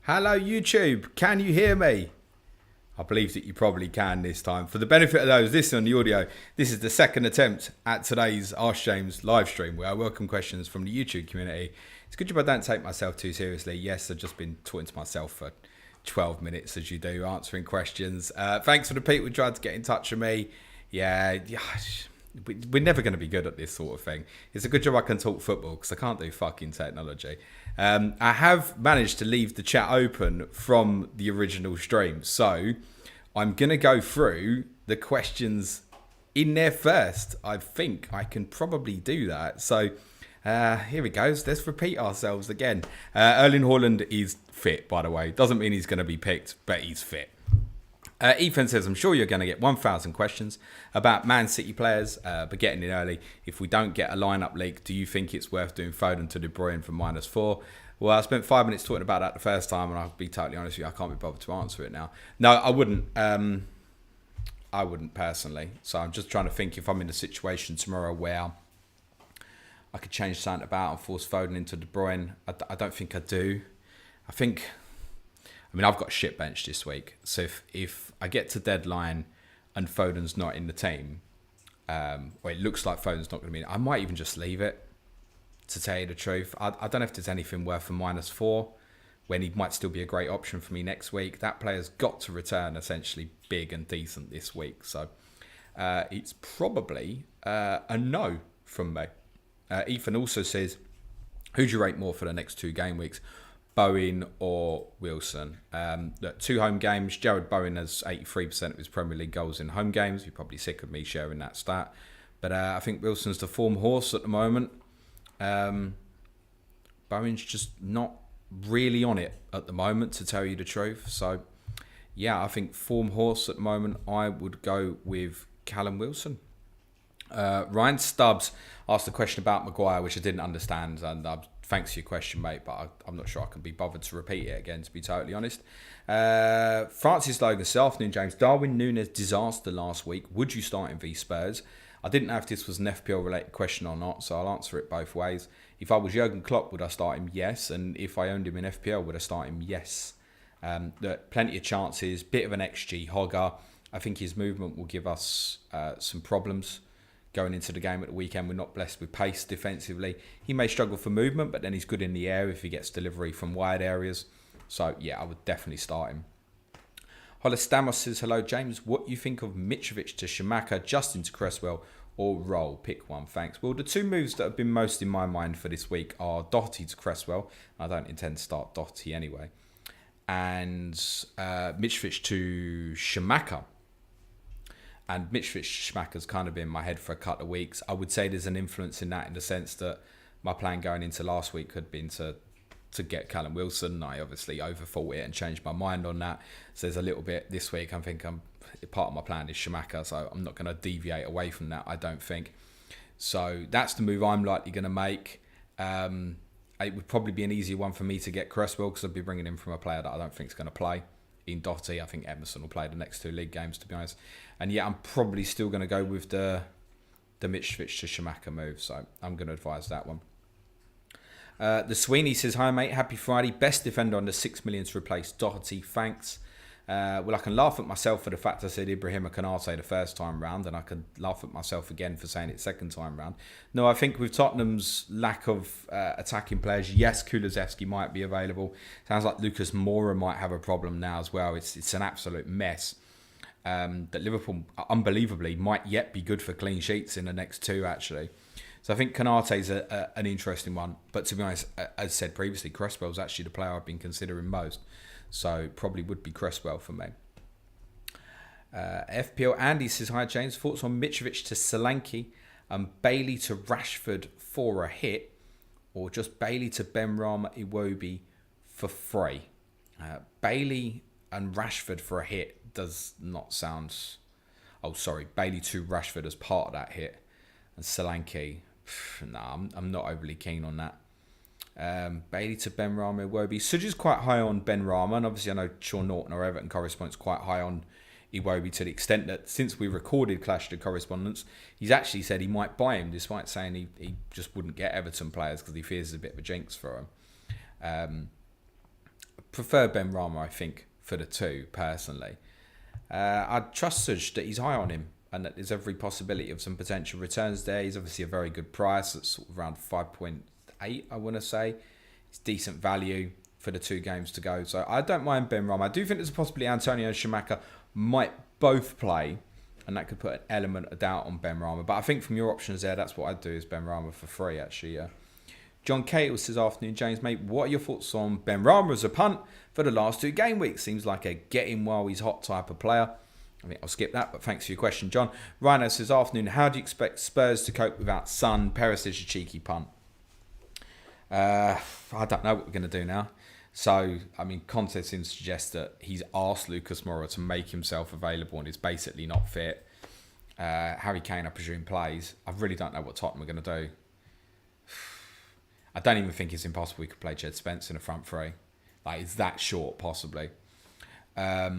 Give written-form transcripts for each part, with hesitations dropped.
Hello YouTube, can you hear me? I believe that you probably can this time. For the benefit of those listening on the audio, this is the second attempt at today's Ask James live stream where I welcome questions from the YouTube community. It's good job I don't take myself too seriously. Yes, I've just been talking to myself for 12 minutes as you do, answering questions. Thanks for the people who tried to get in touch with me. Yeah, we're never going to be good at this sort of thing. It's a good job I can talk football because I can't do fucking technology. I have managed to leave the chat open from the original stream. So I'm going to go through the questions in there first. I think I can probably do that. So here we go. Let's repeat ourselves again. Erling Haaland is fit, by the way. Doesn't mean he's going to be picked, but he's fit. Ethan says, I'm sure you're going to get 1,000 questions about Man City players, but getting in early. If we don't get a lineup leak, do you think it's worth doing Foden to De Bruyne for -4? Well, I spent 5 minutes talking about that the first time, and I'll be totally honest with you, I can't be bothered to answer it now. No, I wouldn't. I wouldn't personally. So I'm just trying to think if I'm in a situation tomorrow where I could change something about and force Foden into De Bruyne. I don't think I do. I mean, I've got a shit bench this week. So if I get to deadline and Foden's not in the team, or it looks like Foden's not going to be in, I might even just leave it, to tell you the truth. I don't know if there's anything worth a -4 when he might still be a great option for me next week. That player's got to return essentially big and decent this week. So it's probably a no from me. Ethan also says, who do you rate more for the next 2 game weeks? Bowen or Wilson? Look, 2 home games. Jared Bowen has 83% of his Premier League goals in home games. You're probably sick of me sharing that stat. But I think Wilson's the form horse at the moment. Bowen's just not really on it at the moment, to tell you the truth. So, yeah, I think form horse at the moment, I would go with Callum Wilson. Ryan Stubbs asked a question about Maguire, which I didn't understand, and thanks for your question, mate, but I'm not sure I can be bothered to repeat it again, to be totally honest. Francis Logan, this afternoon, James. Darwin Núñez disaster last week. Would you start him v Spurs? I didn't know if this was an FPL-related question or not, so I'll answer it both ways. If I was Jurgen Klopp, would I start him? Yes. And if I owned him in FPL, would I start him? Yes. Plenty of chances, bit of an XG hogger. I think his movement will give us some problems going into the game at the weekend. We're not blessed with pace defensively. He may struggle for movement, but then he's good in the air if he gets delivery from wide areas. So, yeah, I would definitely start him. Holostamos says, hello, James. What do you think of Mitrovic to Schumacher, Justin to Cresswell, or Roll? Pick one, thanks. Well, the 2 moves that have been most in my mind for this week are Doherty to Cresswell. I don't intend to start Doherty anyway. And Mitrovic to Schumacher. And Mitrovic Schmacker's kind of been in my head for a couple of weeks. I would say there's an influence in that, in the sense that my plan going into last week had been to get Callum Wilson. I obviously overthought it and changed my mind on that. So there's a little bit this week. I think part of my plan is Schumacher, so I'm not going to deviate away from that, I don't think. So that's the move I'm likely going to make. It would probably be an easier one for me to get Cresswell, because I'd be bringing him from a player that I don't think is going to play. In Doherty, I think Emerson will play the next 2 league games, to be honest. And yeah, I'm probably still going to go with the Mitrovic to Schumacher move, so I'm going to advise that one. The Sweeney says, hi mate, happy Friday. Best defender under 6 million to replace Doherty, thanks. Well, I can laugh at myself for the fact I said Ibrahima Konate the first time round, and I could laugh at myself again for saying it second time round. No, I think with Tottenham's lack of attacking players, yes, Kulusevski might be available. Sounds like Lucas Moura might have a problem now as well. It's an absolute mess. That Liverpool, unbelievably, might yet be good for clean sheets in the next 2, actually. So I think Konate's an interesting one. But to be honest, as said previously, Cresswell's actually the player I've been considering most. So probably would be Cresswell for me. FPL Andy says, hi James, thoughts on Mitrovic to Solanke and Bailey to Rashford for a hit, or just Bailey to Benrahma Iwobi for free? Bailey and Rashford for a hit does not sound... Oh, sorry, Bailey to Rashford as part of that hit. And Solanke, I'm not overly keen on that. Bailey to Benrahma Iwobi. Suja's quite high on Benrahma, and obviously I know Sean Norton, our Everton correspondent's, quite high on Iwobi, to the extent that since we recorded Clash of Correspondents, he's actually said he might buy him, despite saying he just wouldn't get Everton players because he fears it's a bit of a jinx for him. prefer Ben Rama, I think, for the 2, personally. I'd trust Suj that he's high on him and that there's every possibility of some potential returns there. He's obviously a very good price. It's sort of around 5.8, I want to say. It's decent value for the 2 games to go. So I don't mind Ben Rama. I do think there's a possibility Antonio and Schumacher might both play, and that could put an element of doubt on Ben Rama. But I think from your options there, that's what I'd do, is Ben Rama for free, actually. John Cahill says, afternoon, James, mate. What are your thoughts on Ben Rama as a punt for the last 2 game weeks? Seems like a get him while he's hot type of player. I think I'll skip that, but thanks for your question, John. Rhino says, afternoon, how do you expect Spurs to cope without Son? Perisic a cheeky punt. I don't know what we're going to do now. So, I mean, context seems to suggest that he's asked Lucas Moura to make himself available and is basically not fit. Harry Kane, I presume, plays. I really don't know what Tottenham are going to do. I don't even think it's impossible we could play Jed Spence in a front 3. Like, it's that short, possibly. I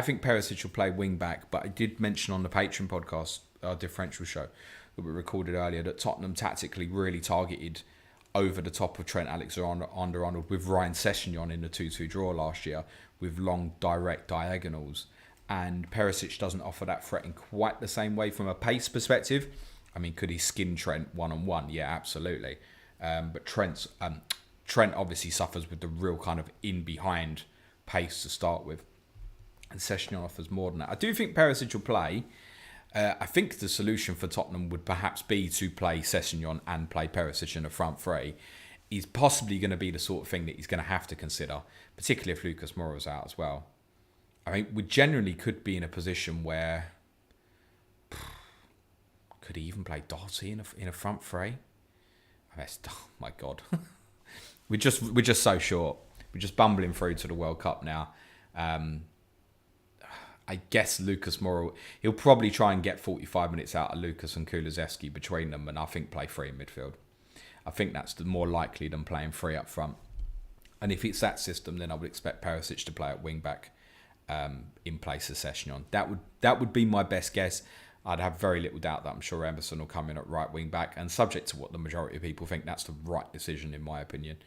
think Perisic will play wing back, but I did mention on the Patreon podcast, our differential show that we recorded earlier, that Tottenham tactically really targeted over the top of Trent Alexander-Arnold with Ryan Sessegnon in the 2-2 draw last year with long direct diagonals. And Perisic doesn't offer that threat in quite the same way from a pace perspective. I mean, could he skin Trent one-on-one? Yeah, absolutely. But Trent obviously suffers with the real kind of in-behind pace to start with. And Sessegnon offers more than that. I do think Perisic will play. I think the solution for Tottenham would perhaps be to play Sessegnon and play Perisic in a front 3. He's possibly going to be the sort of thing that he's going to have to consider, particularly if Lucas Moura's out as well. I mean, we generally could be in a position where... Could he even play Doherty in a front 3? Oh my God. we're just so short. We're just bumbling through to the World Cup now. I guess Lucas Moura, he'll probably try and get 45 minutes out of Lucas and Kulusevski between them, and I think play 3 in midfield. I think that's more likely than playing 3 up front. And if it's that system, then I would expect Perisic to play at wing back in place of Sessegnon. That would be my best guess. I'd have very little doubt that I'm sure Emerson will come in at right wing back, and subject to what the majority of people think, that's the right decision in my opinion.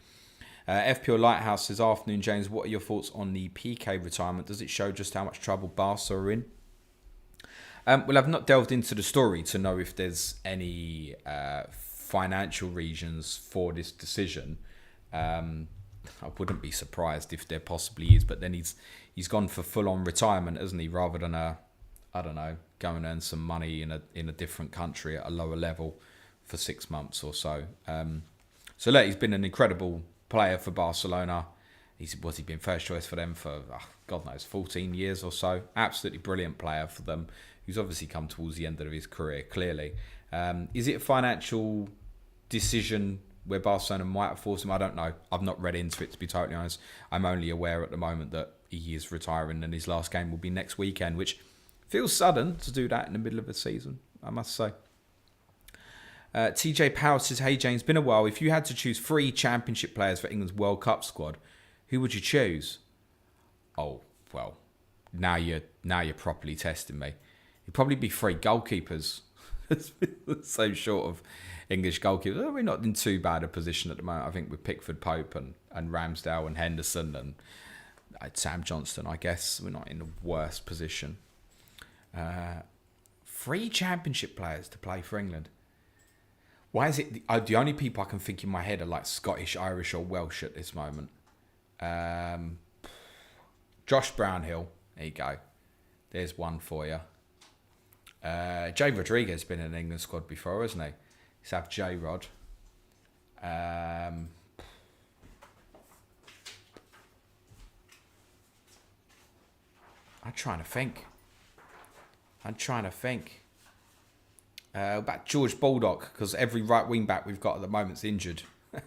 FPL Lighthouse says, afternoon, James, what are your thoughts on the PK retirement? Does it show just how much trouble Barca are in? Well, I've not delved into the story to know if there's any financial reasons for this decision. I wouldn't be surprised if there possibly is, but then he's gone for full-on retirement, hasn't he? Rather than go and earn some money in a different country at a lower level for 6 months or so. So look, he's been an incredible player for Barcelona. He's been first choice for them for, God knows, 14 years or so. Absolutely brilliant player for them, who's obviously come towards the end of his career, clearly. Is it a financial decision where Barcelona might have forced him? I don't know. I've not read into it, to be totally honest. I'm only aware at the moment that he is retiring and his last game will be next weekend, which feels sudden to do that in the middle of the season, I must say. TJ Powell says, hey James, been a while. If you had to choose 3 championship players for England's World Cup squad, who would you choose? Oh, well, now you're properly testing me. It'd probably be 3 goalkeepers. It's so short of English goalkeepers. We're not in too bad a position at the moment. I think with Pickford, Pope and Ramsdale and Henderson and Sam Johnston, I guess. We're not in the worst position. 3 championship players to play for England. Why is it the only people I can think in my head are like Scottish, Irish or Welsh at this moment? Josh Brownhill. There you go. There's one for you. Jay Rodriguez has been in an England squad before, hasn't he? Let's have J-Rod. I'm trying to think. About George Baldock, because every right wing back we've got at the moment's injured.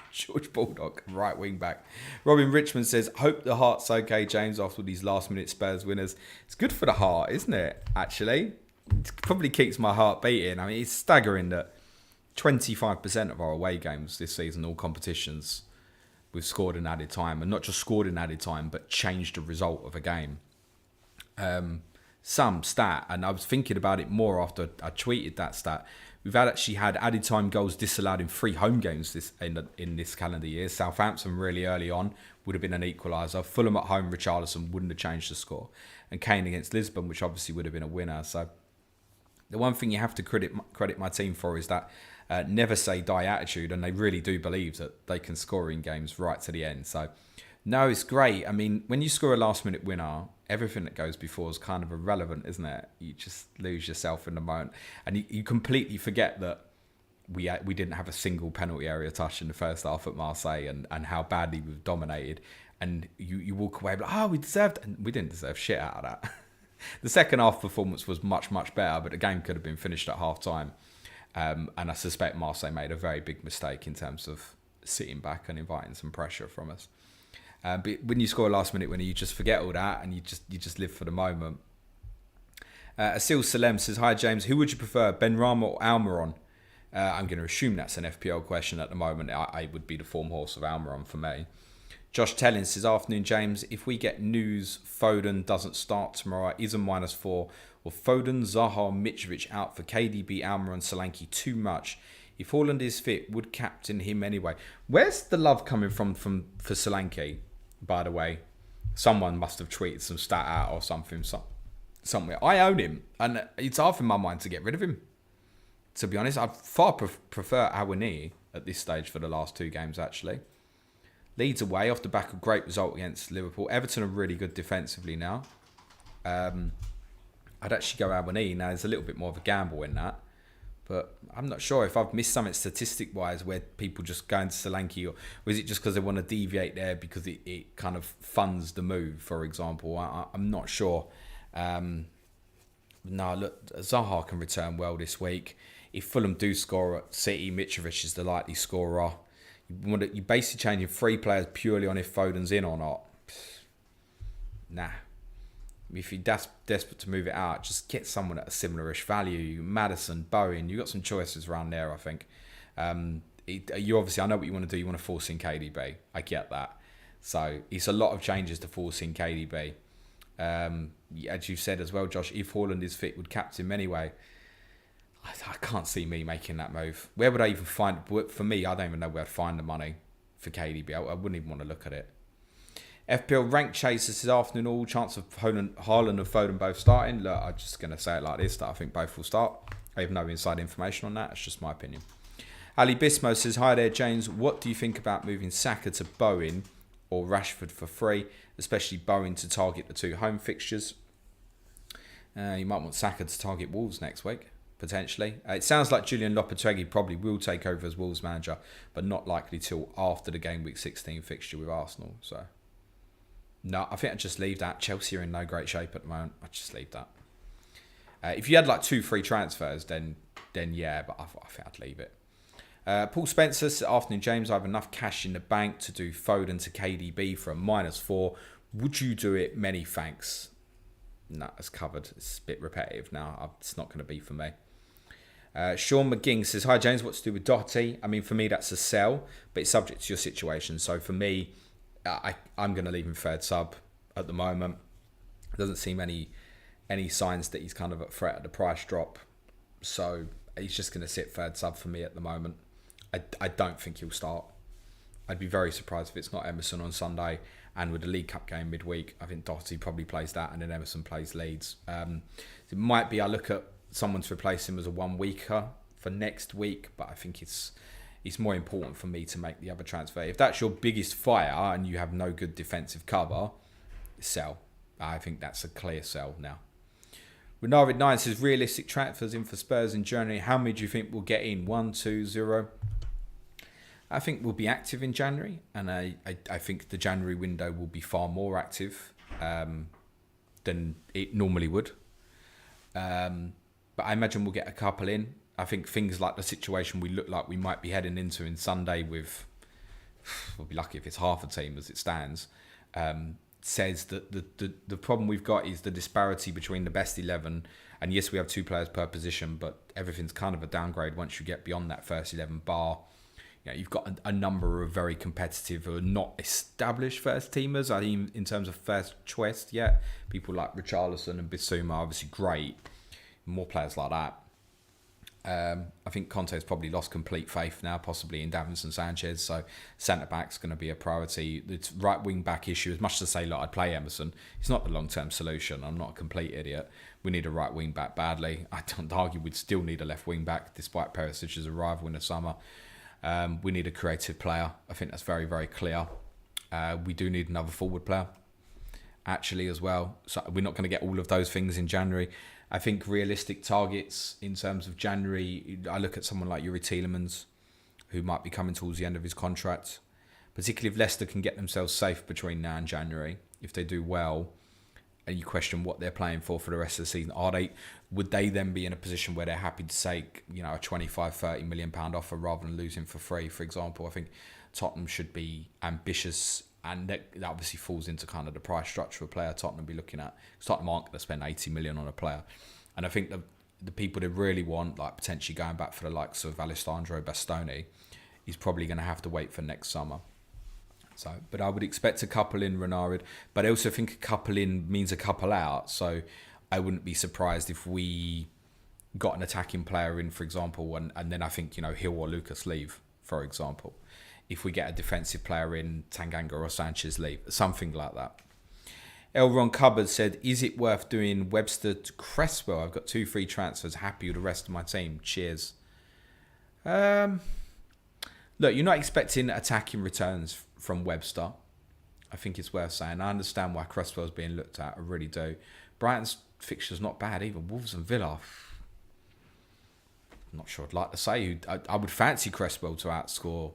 George Baldock, right wing back. Robin Richmond says, hope the heart's okay, James, after these last minute Spurs winners. It's good for the heart, isn't it, actually? It probably keeps my heart beating. I mean, it's staggering that 25% of our away games this season, all competitions, we've scored in added time. And not just scored in added time, but changed the result of a game. some stat, and I was thinking about it more after I tweeted that stat. We've actually had added time goals disallowed in 3 home games in this calendar year. Southampton really early on would have been an equaliser. Fulham at home, Richarlison wouldn't have changed the score. And Kane against Lisbon, which obviously would have been a winner. So the one thing you have to credit my team for is that never say die attitude, and they really do believe that they can score in games right to the end. So no, it's great. I mean, when you score a last minute winner, everything that goes before is kind of irrelevant, isn't it? You just lose yourself in the moment, and you completely forget that we didn't have a single penalty area touch in the first half at Marseille, and how badly we've dominated. And you walk away like, we deserved, and we didn't deserve shit out of that. The second half performance was much better, but the game could have been finished at half time. And I suspect Marseille made a very big mistake in terms of sitting back and inviting some pressure from us. But when you score a last minute winner, you just forget all that, and you just live for the moment. Asil Salem says, "Hi James, who would you prefer, Benrahma or Almiron?" I'm going to assume that's an FPL question at the moment. I would be the form horse of Almiron for me. Josh Tellin says, "Afternoon James, if we get news Foden doesn't start tomorrow, is a -4, or Foden, Zaha, Mitrovic out for KDB, Almiron, Solanke too much? If Haaland is fit, would captain him anyway?" Where's the love coming from for Solanke? By the way, someone must have tweeted some stat out or something somewhere. I own him, and it's half in my mind to get rid of him. To be honest, I'd far prefer Awani at this stage for the last 2 games, actually. Leeds away off the back of a great result against Liverpool. Everton are really good defensively now. I'd actually go Awani. Now, there's a little bit more of a gamble in that. But I'm not sure if I've missed something statistic-wise where people just go into Solanke, or is it just because they want to deviate there because it kind of funds the move, for example? I'm not sure. No, look, Zaha can return well this week. If Fulham do score at City, Mitrovic is the likely scorer. You're basically changing 3 players purely on if Foden's in or not. Nah. If you're desperate to move it out, just get someone at a similar-ish value. Maddison, Bowen, you've got some choices around there, I think. You obviously, I know what you want to do. You want to force in KDB. I get that. So it's a lot of changes to force in KDB. As you said as well, Josh, if Haaland is fit, would captain him anyway. I can't see me making that move. Where would I even find... For me, I don't even know where I'd find the money for KDB. I wouldn't even want to look at it. FPL Rank Chaser this afternoon, all chance of Haaland and Foden both starting. Look, I'm just going to say it like this, that I think both will start. I have no inside information on that. It's just my opinion. Ali Bismo says, "Hi there, James. What do you think about moving Saka to Bowen or Rashford for free, especially Bowen to target the 2 home fixtures?" You might want Saka to target Wolves next week, potentially. It sounds like Julian Lopetegui probably will take over as Wolves manager, but not likely till after the game week 16 fixture with Arsenal. So, no, I think I'd just leave that. Chelsea are in no great shape at the moment. I'd just leave that. If you had like 2 free transfers, then yeah, but I think I'd leave it. Paul Spencer says, "Afternoon, James. I have enough cash in the bank to do Foden to KDB for a -4. Would you do it? Many thanks." No, it's covered. It's a bit repetitive now. It's not going to be for me. Sean McGing says, "Hi, James. What to do with Doherty?" I mean, for me, that's a sell, but it's subject to your situation. So for me, I'm going to leave him third sub at the moment. Doesn't seem any signs that he's kind of at threat at the price drop. So he's just going to sit third sub for me at the moment. I don't think he'll start. I'd be very surprised if it's not Emerson on Sunday. And with the League Cup game midweek, I think Doherty probably plays that, and then Emerson plays Leeds. It might be I look at someone to replace him as a 1-weeker for next week, but I think it's more important for me to make the other transfer. If that's your biggest fire and you have no good defensive cover, sell. I think that's a clear sell now. Renarid9 says, "Realistic transfers in for Spurs in January. How many do you think we'll get in? 1, 2, 0? I think we'll be active in January, and I think the January window will be far more active than it normally would. But I imagine we'll get a couple in. I think things like the situation we look like we might be heading into in Sunday with, we'll be lucky if it's half a team as it stands, says that the problem we've got is the disparity between the best 11, and yes, we have 2 players per position, but everything's kind of a downgrade once you get beyond that first 11 bar. you've got a number of very competitive or not established first teamers. I think in terms of first choice yet, people like Richarlison and Bissouma are obviously great. More players like that. I think Conte's probably lost complete faith now, possibly in Davinson Sanchez. So centre back's going to be a priority. It's right wing back issue. As much to say, I'd play Emerson. It's not the long term solution. I'm not a complete idiot. We need a right wing back badly. I don't argue we'd still need a left wing back, despite Perisic's arrival in the summer. We need a creative player. I think that's very, very clear. We do need another forward player, actually, as well. So we're not going to get all of those things in January. I think realistic targets in terms of January, I look at someone like Yuri Tielemans, who might be coming towards the end of his contract, particularly if Leicester can get themselves safe between now and January. If they do well, and you question what they're playing for the rest of the season, would they then be in a position where they're happy to take, a 25-30 million pound offer rather than losing for free, for example? I think Tottenham should be ambitious, and that obviously falls into kind of the price structure of a player Tottenham be looking at. Tottenham aren't going to spend 80 million on a player. And I think the people they really want, like potentially going back for the likes of Alessandro Bastoni, is probably going to have to wait for next summer. So, but I would expect a couple in Renarid, but I also think a couple in means a couple out. So I wouldn't be surprised if we got an attacking player in, for example, and then I think, Hill or Lucas leave, for example. If we get a defensive player in, Tanganga or Sanchez leave, something like that. Elron Cupboard said, is it worth doing Webster to Cresswell? I've got 2 free transfers. Happy with the rest of my team. Cheers. Look, you're not expecting attacking returns from Webster. I think it's worth saying. I understand why Cresswell's being looked at. I really do. Brighton's fixture's not bad either. Wolves and Villa. I'm not sure I'd like to say. I would fancy Cresswell to outscore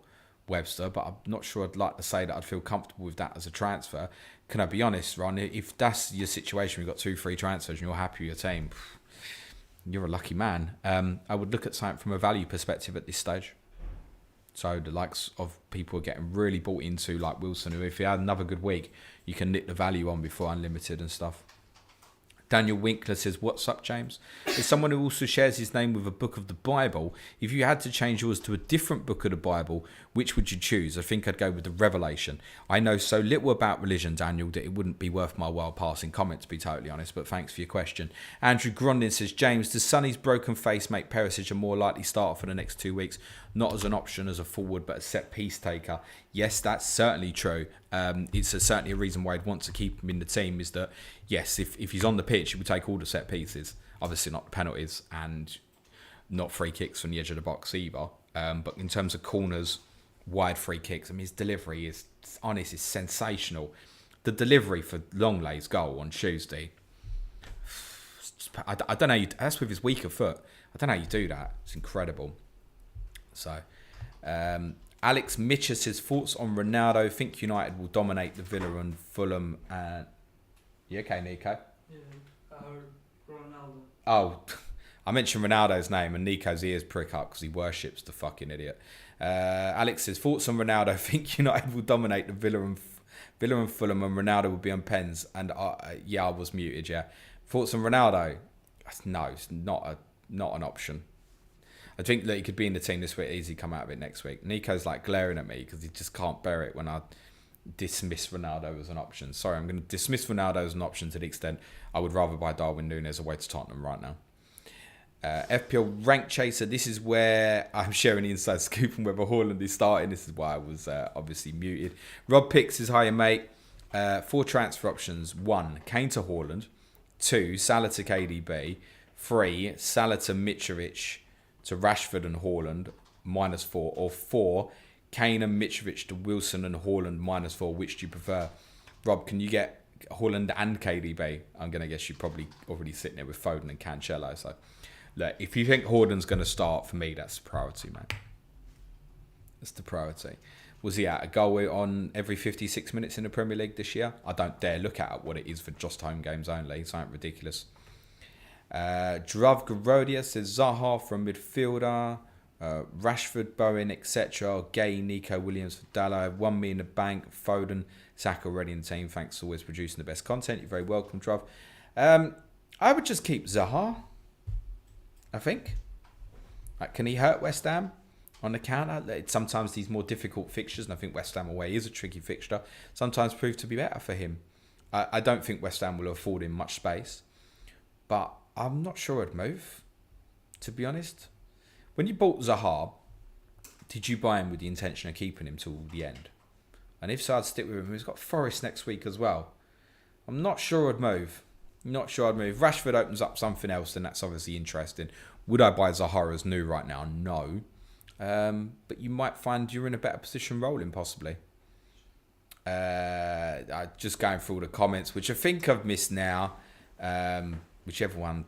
Webster, but I'm not sure I'd like to say that I'd feel comfortable with that as a transfer. Can I be honest, Ron? If that's your situation, you've got 2 free transfers and you're happy with your team, you're a lucky man. I would look at something from a value perspective at this stage. So the likes of people are getting really bought into, like Wilson, who if he had another good week, you can nick the value on before Unlimited and stuff. Daniel Winkler says, what's up, James? As someone who also shares his name with a book of the Bible, if you had to change yours to a different book of the Bible, which would you choose? I think I'd go with the Revelation. I know so little about religion, Daniel, that it wouldn't be worth my while passing comment, to be totally honest, but thanks for your question. Andrew Grondin says, James, does Sonny's broken face make Perisic a more likely starter for the next 2 weeks? Not as an option as a forward, but a set-piece taker. Yes, that's certainly true. It's certainly a reason why I'd want to keep him in the team is that, yes, if he's on the pitch, he would take all the set pieces. Obviously not the penalties and not free kicks from the edge of the box either. But in terms of corners, wide free kicks, I mean, his delivery is sensational. The delivery for Longlay's goal on Tuesday, I don't know. That's with his weaker foot. I don't know how you do that. It's incredible. So, Alex Mitchell says, thoughts on Ronaldo? Think United will dominate the Villa and Fulham. You okay, Nico? Yeah, I heard Ronaldo. Oh, I mentioned Ronaldo's name and Nico's ears prick up because he worships the fucking idiot. Alex says, thoughts on Ronaldo? Think United will dominate the Villa and Fulham and Ronaldo will be on pens. And I was muted, yeah. Thoughts on Ronaldo? No, it's not an option. I think that he could be in the team this week, easy come out of it next week. Nico's like glaring at me because he just can't bear it when I dismiss Ronaldo as an option. Sorry, I'm going to dismiss Ronaldo as an option to the extent I would rather buy Darwin Núñez away to Tottenham right now. FPL Rank Chaser, this is where I'm sharing the inside scoop on whether Haaland is starting. This is why I was obviously muted. Rob Picks is hiya, mate. 4 transfer options. 1, Kane to Haaland. 2, Salah to KDB. 3, Salah to Mitrovic to Rashford and Haaland, -4. Or 4, Kane and Mitrovic to Wilson and Haaland, -4. Which do you prefer? Rob, can you get Haaland and KDB? I'm going to guess you're probably already sitting there with Foden and Cancelo. So, look, if you think Haaland's going to start, for me, that's the priority, man. That's the priority. Was he at a goal on every 56 minutes in the Premier League this year? I don't dare look at what it is for just home games only. It's something ridiculous. Drav Garodia says Zaha from midfielder, Rashford, Bowen, etc. Gay, Nico Williams for Dallo. I have 1 million in the bank. Foden, Saka already in the team. Thanks for always producing the best content. You're very welcome, Drav. I would just keep Zaha, I think. Can he hurt West Ham on the counter. Sometimes these more difficult fixtures, and I think West Ham away is a tricky fixture, sometimes prove to be better for him. I don't think West Ham will afford him much space, but I'm not sure I'd move, to be honest. When you bought Zaha, did you buy him with the intention of keeping him till the end? And if so, I'd stick with him. He's got Forest next week as well. I'm not sure I'd move. Rashford opens up something else, and that's obviously interesting. Would I buy Zaha as new right now? No. But you might find you're in a better position rolling, possibly. Just going through all the comments, which I think I've missed now. Whichever one,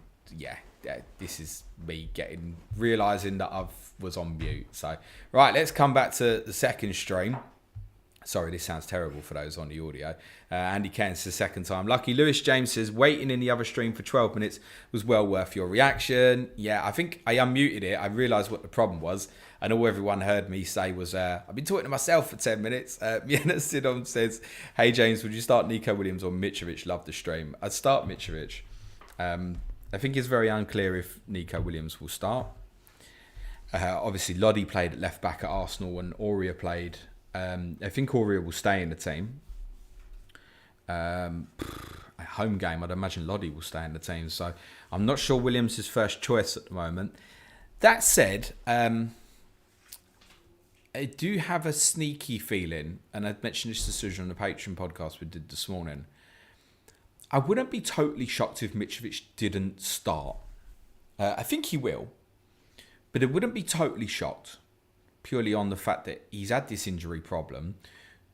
this is me realising that I was on mute. So, right, let's come back to the second stream. Sorry, this sounds terrible for those on the audio. Andy Kane says second time. Lucky Lewis James says, waiting in the other stream for 12 minutes was well worth your reaction. Yeah, I think I unmuted it. I realised what the problem was. And all everyone heard me say was, I've been talking to myself for 10 minutes. Miena Sidon says, hey James, would you start Nico Williams or Mitrovic? Love the stream. I'd start Mitrovic. I think it's very unclear if Nico Williams will start. Obviously, Lodi played at left back at Arsenal and Aurea played. I think Aurea will stay in the team. A home game, I'd imagine Lodi will stay in the team. So I'm not sure Williams is first choice at the moment. That said, I do have a sneaky feeling, and I'd mentioned this decision on the Patreon podcast we did this morning. I wouldn't be totally shocked if Mitrovic didn't start. I think he will, but I wouldn't be totally shocked purely on the fact that he's had this injury problem.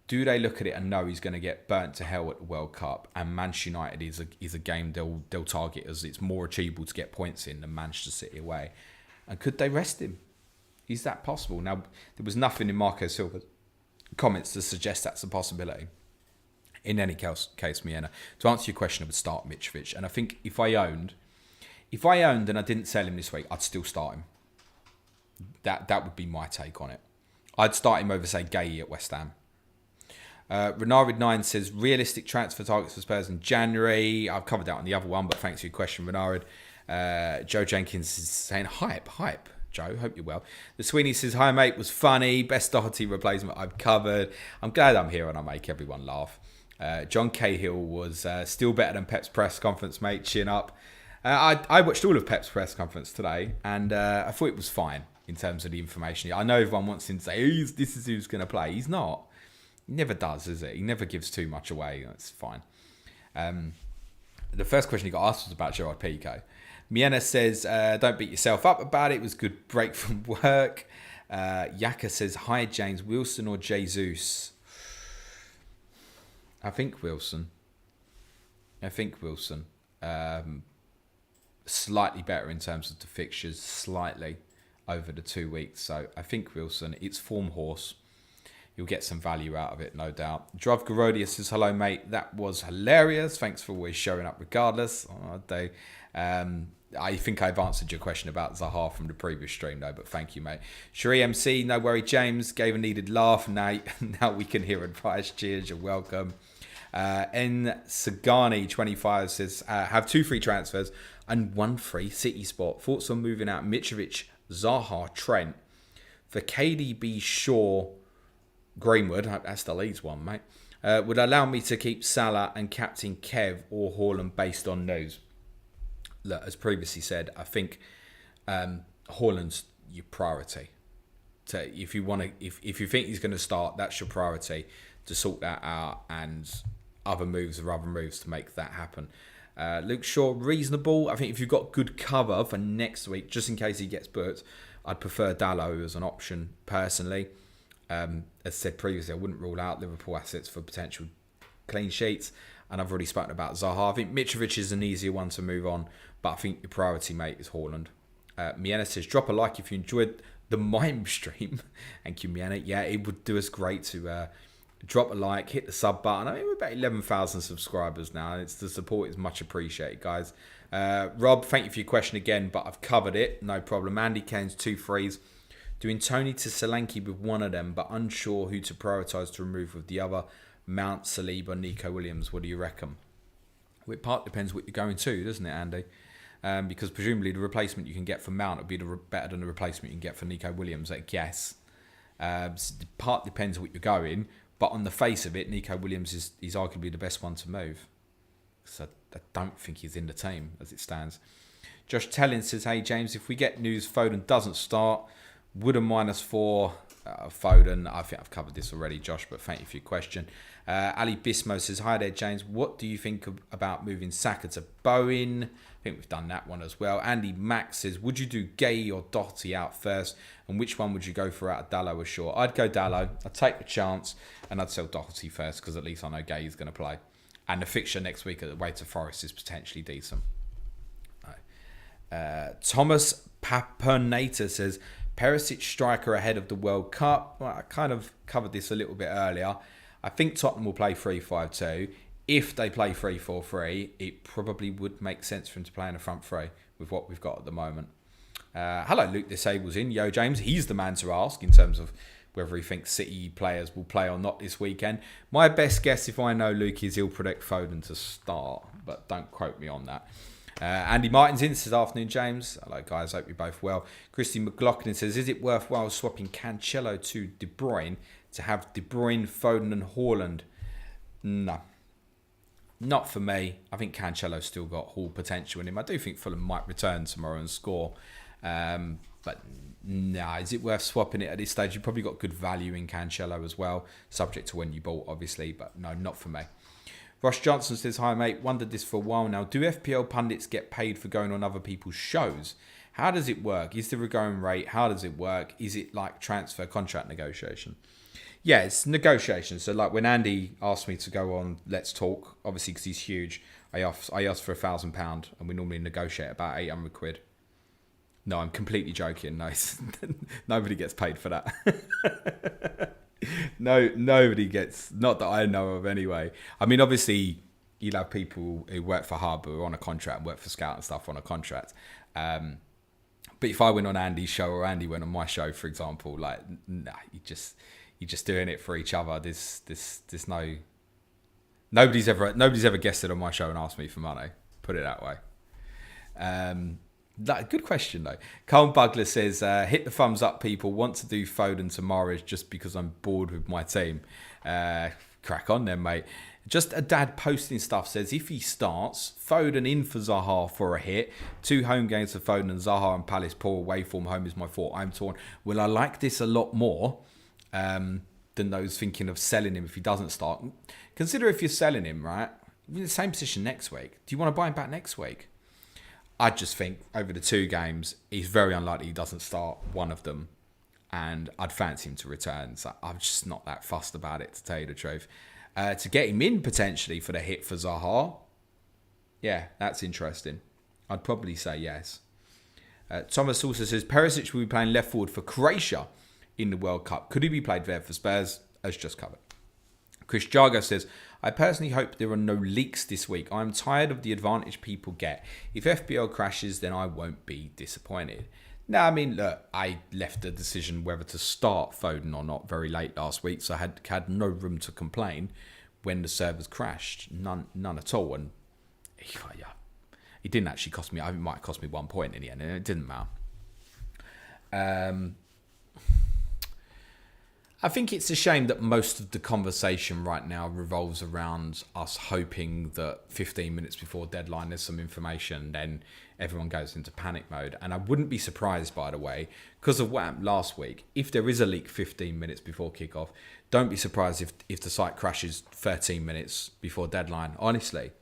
Do they look at it and know he's going to get burnt to hell at the World Cup? And Manchester United is a game they'll target as it's more achievable to get points in than Manchester City away. And could they rest him? Is that possible? Now, there was nothing in Marco Silva's comments to suggest that's a possibility. In any case, Miena, to answer your question, I would start Mitrovic. And I think if I owned and I didn't sell him this week, I'd still start him. That would be my take on it. I'd start him over, say, Gay at West Ham. Renarid9 says, realistic transfer targets for Spurs in January. I've covered that on the other one, but thanks for your question, Renarid. Joe Jenkins is saying, hype. Joe, hope you're well. The Sweeney says, hi mate, was funny. Best Doherty replacement I've covered. I'm glad I'm here and I make everyone laugh. John Cahill was still better than Pep's press conference, mate. Chin up. I watched all of Pep's press conference today, and I thought it was fine in terms of the information. I know everyone wants him to say, this is who's going to play. He's not. He never does, is it? He never gives too much away. That's fine. The first question he got asked was about Gerard Pico. Miena says, don't beat yourself up about it. It was a good break from work. Yaka says, hi, James. Wilson or Jesus? I think Wilson. Slightly better in terms of the fixtures, slightly over the 2 weeks. So I think Wilson. It's form horse. You'll get some value out of it, no doubt. Drov Garodia says, hello, mate. That was hilarious. Thanks for always showing up regardless. I think I've answered your question about Zaha from the previous stream, though, but thank you, mate. Sheree MC, no worry, James. Gave a needed laugh. Now we can hear advice. Cheers, you're welcome. N. Sagani, 25, says, have 2 free transfers and 1 free City spot. Thoughts on moving out Mitrovic, Zaha, Trent for KDB, Shaw, Greenwood, that's the Leeds one, mate, would allow me to keep Salah and captain Kev or Haaland based on news. Look, as previously said, I think Haaland's your priority. So if you think he's going to start, that's your priority to sort that out, and other moves to make that happen. Luke Shaw, reasonable. I think if you've got good cover for next week, just in case he gets booked, I'd prefer Dalot as an option personally. As said previously, I wouldn't rule out Liverpool assets for potential clean sheets. And I've already spoken about Zaha. I think Mitrovic is an easier one to move on, but I think your priority, mate, is Haaland. Miena says, drop a like if you enjoyed the mime stream. Thank you, Miena. Yeah, it would do us great to drop a like, hit the sub button. I mean, we're about 11,000 subscribers now. The support is much appreciated, guys. Rob, thank you for your question again, but I've covered it. No problem. Andy Kane's 2 frees. Doing Tony to Solanke with one of them, but unsure who to prioritise to remove with the other. Mount, Saliba, Nico Williams. What do you reckon? Well, it part depends what you're going to, doesn't it, Andy? because presumably the replacement you can get for Mount will be better than the replacement you can get for Nico Williams, I guess. Part depends what you're going, but on the face of it, Nico Williams is arguably the best one to move. So I don't think he's in the team as it stands. Josh Tellin says, hey James, if we get news Foden doesn't start, would a -4 Foden? I think I've covered this already, Josh, but thank you for your question. Ali Bismo says, hi there James, what do you think about moving Saka to Bowen? I think we've done that one as well. Andy Max says, would you do Gay or Doherty out first, and which one would you go for out of Dalot or Shaw? I'd go Dalot, I'd take the chance, and I'd sell Doherty first, because at least I know Gay is going to play. And the fixture next week at the way to Forest is potentially decent. Thomas Papernator says, Perisic striker ahead of the World Cup. Well, I kind of covered this a little bit earlier. I think Tottenham will play 3-5-2. If they play 3-4-3, it probably would make sense for him to play in the front three with what we've got at the moment. Hello, Luke Disable's in. Yo, James, he's the man to ask in terms of whether he thinks City players will play or not this weekend. My best guess, if I know Luke, is he'll predict Foden to start, but don't quote me on that. Andy Martin's in this afternoon, James. Hello, guys. Hope you're both well. Christy McLaughlin says, is it worthwhile swapping Cancelo to De Bruyne to have De Bruyne, Foden and Haaland? No. Not for me. I think Cancelo's still got Hall potential in him. I do think Fulham might return tomorrow and score. But no, is it worth swapping it at this stage? You've probably got good value in Cancelo as well, subject to when you bought, obviously. But no, not for me. Ross Johnson says, hi mate, wondered this for a while now. Do FPL pundits get paid for going on other people's shows? How does it work? Is there a going rate? How does it work? Is it like transfer contract negotiation? Yeah, it's negotiation. So like when Andy asked me to go on Let's Talk, obviously because he's huge, I asked for £1,000 and we normally negotiate about 800 quid. No, I'm completely joking. No, nobody gets paid for that. No, nobody gets, not that I know of anyway. I mean, obviously, you'll have people who work for Hub who are on a contract, work for Scout and stuff on a contract. But if I went on Andy's show or Andy went on my show, for example, like, nah, you're just doing it for each other. There's no, nobody's ever guested on my show and asked me for money. Put it that way. Good question though. Carl Bugler says, hit the thumbs up people, want to do Foden to Mahrez just because I'm bored with my team. Crack on then mate. Just a dad posting stuff says, if he starts, Foden in for Zaha for a hit. 2 home games for Foden and Zaha and Palace poor away form. Home is my thought. I'm torn. Well, I like this a lot more than those thinking of selling him if he doesn't start. Consider if you're selling him, right? You're in the same position next week. Do you want to buy him back next week? I just think over the 2 games, he's very unlikely he doesn't start one of them. And I'd fancy him to return. So I'm just not that fussed about it, to tell you the truth. To get him in potentially for the hit for Zaha, yeah, that's interesting. I'd probably say yes. Thomas also says, Perisic will be playing left forward for Croatia in the World Cup. Could he be played there for Spurs? As just covered. Chris Jargo says, I personally hope there are no leaks this week. I'm tired of the advantage people get. If FPL crashes, then I won't be disappointed. No, I mean, look, I left the decision whether to start Foden or not very late last week, so I had no room to complain when the servers crashed. None at all. And yeah, it didn't actually cost me, it might have cost me 1 point in the end, and it didn't matter. I think it's a shame that most of the conversation right now revolves around us hoping that 15 minutes before deadline there's some information, then everyone goes into panic mode. And I wouldn't be surprised, by the way, because of what happened last week, if there is a leak 15 minutes before kickoff, don't be surprised if the site crashes 13 minutes before deadline, honestly.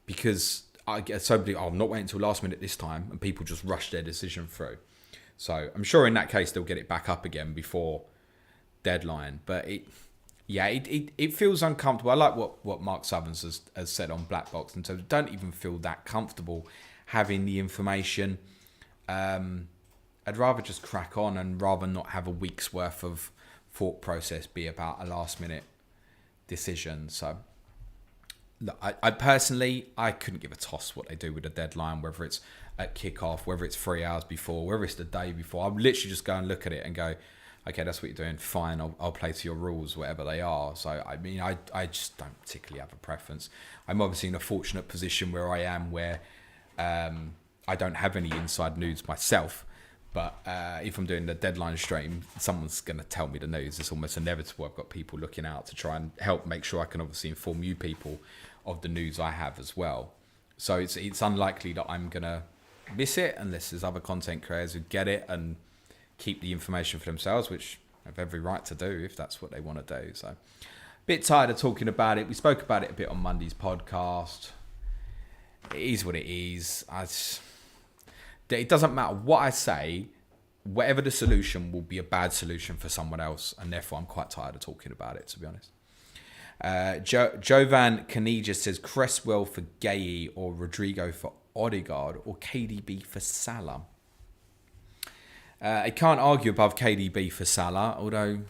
Because I get somebody, I'm not waiting until last minute this time, and people just rush their decision through. So I'm sure in that case they'll get it back up again before deadline, but it feels uncomfortable. I like what Mark Southerns has said on Black Box, and so don't even feel that comfortable having the information. I'd rather just crack on and rather not have a week's worth of thought process be about a last minute decision. So look, I personally, I couldn't give a toss what they do with the deadline, whether it's at kickoff, whether it's 3 hours before, whether it's the day before. I'll literally just go and look at it and go, okay, that's what you're doing, fine, I'll play to your rules, whatever they are. So, I mean, I just don't particularly have a preference. I'm obviously in a fortunate position where I am, where I don't have any inside news myself. But if I'm doing the deadline stream, someone's going to tell me the news. It's almost inevitable. I've got people looking out to try and help make sure I can obviously inform you people of the news I have as well. So it's unlikely that I'm going to miss it unless there's other content creators who get it and keep the information for themselves, which I have every right to do if that's what they want to do. So a bit tired of talking about it. We spoke about it a bit on Monday's podcast. It is what it is. It doesn't matter what I say, whatever the solution will be a bad solution for someone else, and therefore I'm quite tired of talking about it, to be honest. Jovan Canija says Cresswell for Gay or Rodrigo for Odegaard or KDB for Salah. I can't argue above KDB for Salah, although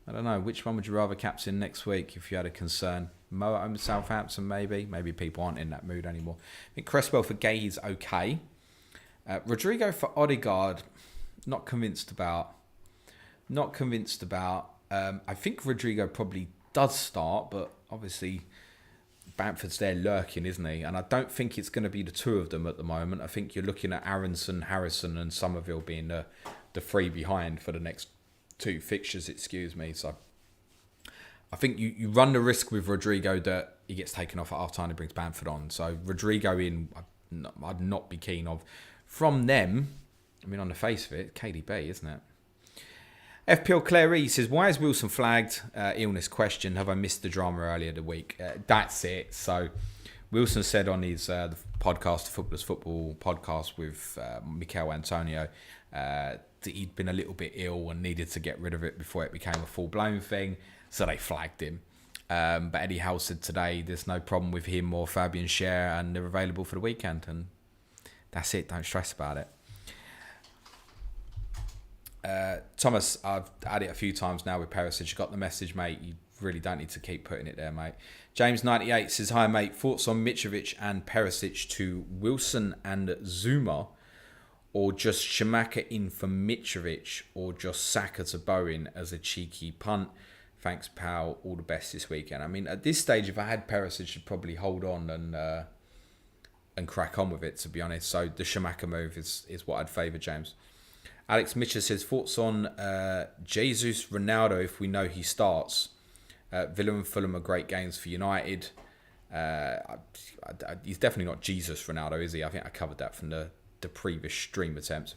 I don't know, which one would you rather captain next week if you had a concern? Mo at home Southampton, maybe. Maybe people aren't in that mood anymore. I think Cresswell for Gay is okay. Rodrigo for Odegaard, not convinced about. I think Rodrigo probably does start, but obviously Bamford's there lurking, isn't he? And I don't think it's going to be the two of them at the moment. I think you're looking at Aronson, Harrison and Somerville being the three behind for the next two fixtures, So I think you run the risk with Rodrigo that he gets taken off at half-time and brings Bamford on. So Rodrigo in, I'd not be keen of. From them, I mean, on the face of it, KDB, isn't it? FPL Clary says, why is Wilson flagged? Illness question. Have I missed the drama earlier the week? That's it. So Wilson said on his the podcast, the Footballers Football podcast with Mikel Antonio, that he'd been a little bit ill and needed to get rid of it before it became a full-blown thing. So they flagged him. But Eddie Howe said today there's no problem with him or Fabian Schär and they're available for the weekend. And that's it. Don't stress about it. Thomas, I've had it a few times now with Perisic. You got the message, mate. You really don't need to keep putting it there, mate. James98 says, hi, mate. Thoughts on Mitrovic and Perisic to Wilson and Zuma, or just Schumacher in for Mitrovic, or just Saka to Bowen as a cheeky punt? Thanks, pal. All the best this weekend. I mean, at this stage, if I had Perisic, I'd probably hold on and crack on with it, to be honest. So the Schumacher move is what I'd favour, James. Alex Mitchell says, thoughts on Jesus Ronaldo if we know he starts. Villa and Fulham are great games for United. He's definitely not Jesus Ronaldo, is he? I think I covered that from the previous stream attempt.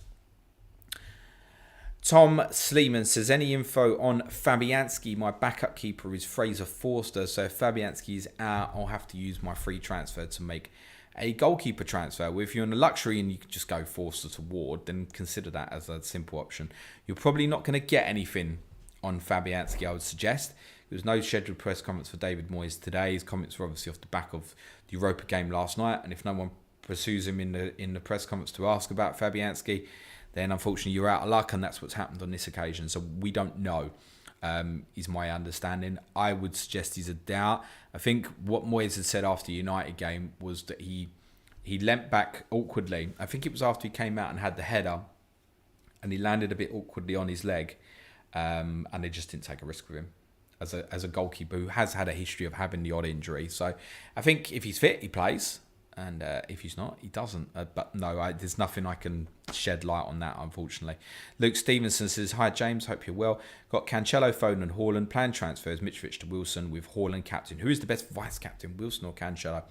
Tom Sleeman says, any info on Fabianski? My backup keeper is Fraser Forster, so if Fabianski is out, I'll have to use my free transfer to make a goalkeeper transfer. Well, if you're in a luxury and you can just go Forster to Ward, then consider that as a simple option. You're probably not going to get anything on Fabianski, I would suggest. There was no scheduled press conference for David Moyes today. His comments were obviously off the back of the Europa game last night, and if no one pursues him in the press conference to ask about Fabianski, then unfortunately you're out of luck, and that's what's happened on this occasion. So we don't know, is my understanding. I would suggest he's a doubt. I think what Moyes had said after the United game was that he leant back awkwardly. I think it was after he came out and had the header, and he landed a bit awkwardly on his leg, and they just didn't take a risk with him as a goalkeeper who has had a history of having the odd injury. So I think if he's fit, he plays. And if he's not, he doesn't. But no, there's nothing I can shed light on that, unfortunately. Luke Stevenson says, hi, James. Hope you're well. Got Cancelo, Foden and Haaland. Planned transfers, Mitrovic to Wilson with Haaland captain. Who is the best vice-captain, Wilson or Cancelo?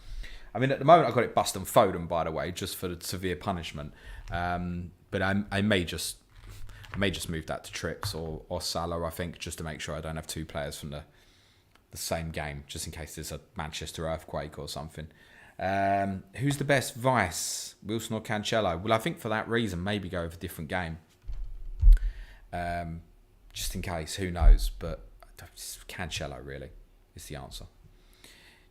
I mean, at the moment, I've got it bust on Foden, by the way, just for the severe punishment. But I may just move that to Trips or Salah, I think, just to make sure I don't have two players from the same game, just in case there's a Manchester earthquake or something. Who's the best vice, Wilson or Cancelo? Well, I think for that reason, maybe go with a different game. Just in case, who knows? But Cancelo really is the answer.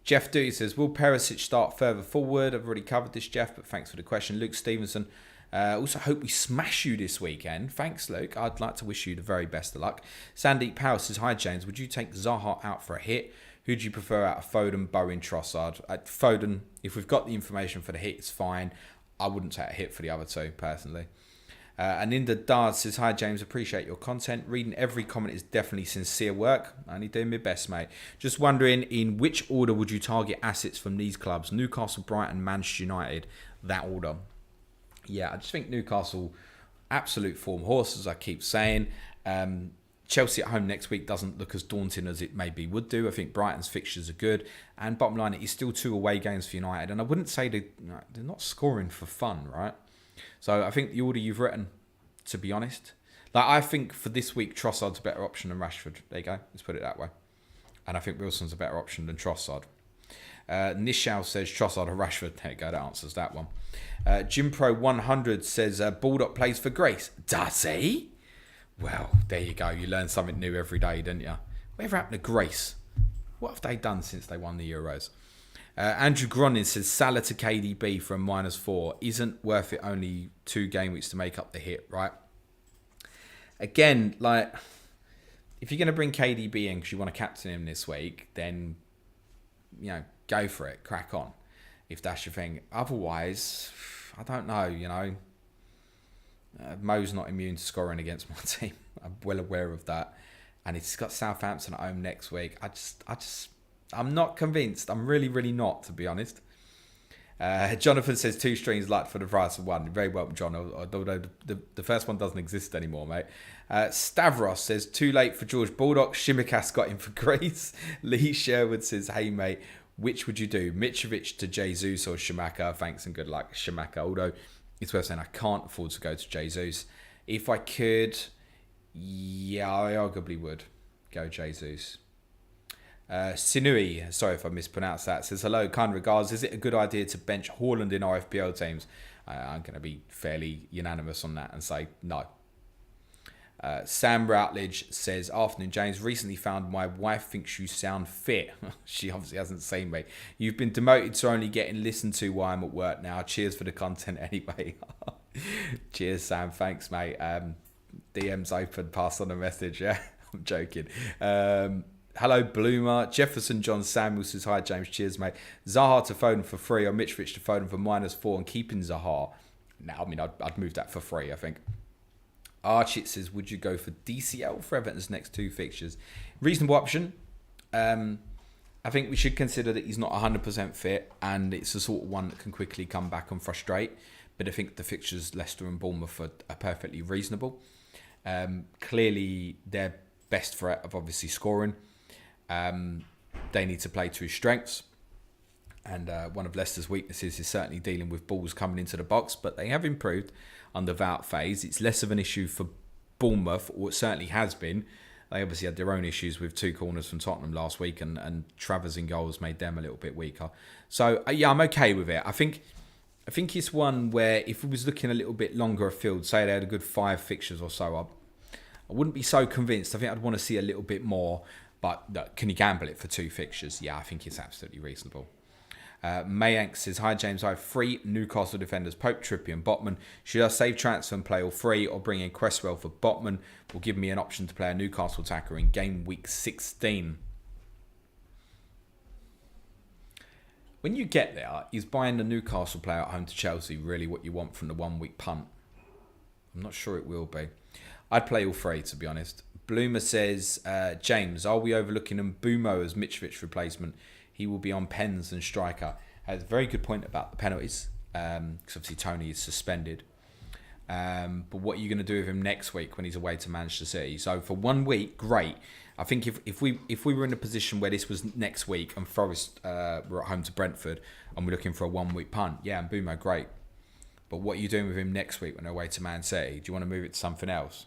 Jeff Doody says, will Perisic start further forward? I've already covered this, Jeff, but thanks for the question. Luke Stevenson, also hope we smash you this weekend. Thanks, Luke. I'd like to wish you the very best of luck. Sandeep Powell says, hi, James. Would you take Zaha out for a hit? Who do you prefer out of Foden, Bowen, Trossard? At Foden, if we've got the information for the hit, it's fine. I wouldn't take a hit for the other two, personally. Aninda Dard says, hi, James. Appreciate your content. Reading every comment is definitely sincere work. Only doing my best, mate. Just wondering, in which order would you target assets from these clubs? Newcastle, Brighton, Manchester United. That order. Yeah, I just think Newcastle, absolute form horse, as I keep saying. Chelsea at home next week doesn't look as daunting as it maybe would do. I think Brighton's fixtures are good. And bottom line, it is still 2 away games for United. And I wouldn't say they're not scoring for fun, right? So I think the order you've written, to be honest, like I think for this week, Trossard's a better option than Rashford. There you go. Let's put it that way. And I think Wilson's a better option than Trossard. Nishal says Trossard or Rashford. There you go. That answers that one. Jim Pro 100 says Baldock plays for Grace. Does he? Well, there you go. You learn something new every day, don't you? Whatever happened to Grace? What have they done since they won the Euros? Andrew Gronin says Salah to KDB from -4 isn't worth it. Only 2 game weeks to make up the hit, right? Again, like if you're going to bring KDB in because you want to captain him this week, then go for it, crack on. If that's your thing. Otherwise, I don't know. Mo's not immune to scoring against my team. I'm well aware of that, and it's got Southampton at home next week. I'm not convinced. I'm really, really not, to be honest. Jonathan says 2 strings luck for the price of 1. Very welcome, John. Although the first one doesn't exist anymore, mate. Stavros says too late for George Baldock. Shimikas got him for Grace. Lee Sherwood says, hey mate, which would you do? Mitrovic to Jesus or Shamaka? Thanks and good luck, Shamaka. Although it's worth saying I can't afford to go to Jesus. If I could, yeah, I arguably would go Jesus. Sinui, sorry if I mispronounced that, says hello, kind regards. Is it a good idea to bench Haaland in our FPL teams? I'm going to be fairly unanimous on that and say no. Sam Routledge says, afternoon James, recently found my wife thinks you sound fit. She obviously hasn't seen me. You've been demoted to only getting listened to while I'm at work now. Cheers for the content anyway. Cheers Sam, thanks mate. DM's open, pass on a message. Yeah, I'm joking. Hello Bloomer. Jefferson John Samuel says, hi James, cheers mate. Zaha to Foden for free or Mitrovic to Foden for -4 and keeping Zaha. Now, I mean, I'd move that for free, I think. Archit says, would you go for DCL for Everton's next 2 fixtures? Reasonable option. I think we should consider that he's not 100% fit and it's the sort of one that can quickly come back and frustrate. But I think the fixtures, Leicester and Bournemouth, are perfectly reasonable. Clearly, their best threat of obviously scoring. They need to play to his strengths. And one of Leicester's weaknesses is certainly dealing with balls coming into the box. But they have improved under Wout phase. It's less of an issue for Bournemouth, or it certainly has been. They obviously had their own issues with 2 corners from Tottenham last week, and Travers in goals made them a little bit weaker. So, yeah, I'm okay with it. I think it's one where if we was looking a little bit longer afield, say they had a good 5 fixtures or so, I wouldn't be so convinced. I think I'd want to see a little bit more. But can you gamble it for 2 fixtures? Yeah, I think it's absolutely reasonable. Mayank says, hi James, I have 3 Newcastle defenders, Pope, Trippier and Botman. Should I save transfer and play all 3 or bring in Cresswell for Botman? Will give me an option to play a Newcastle attacker in game week 16. When you get there, is buying the Newcastle player at home to Chelsea really what you want from the 1 week punt? I'm not sure it will be. I'd play all 3, to be honest. Bloomer says, James, are we overlooking Mbumo as Mitrovic replacement? He will be on pens and striker. Has a very good point about the penalties, because obviously Tony is suspended. But what are you going to do with him next week when he's away to Manchester City? So for 1 week, great. I think if we were in a position where this was next week and Forest were at home to Brentford and we're looking for a 1 week punt, yeah, Mbumo, great. But what are you doing with him next week when they're away to Man City? Do you want to move it to something else?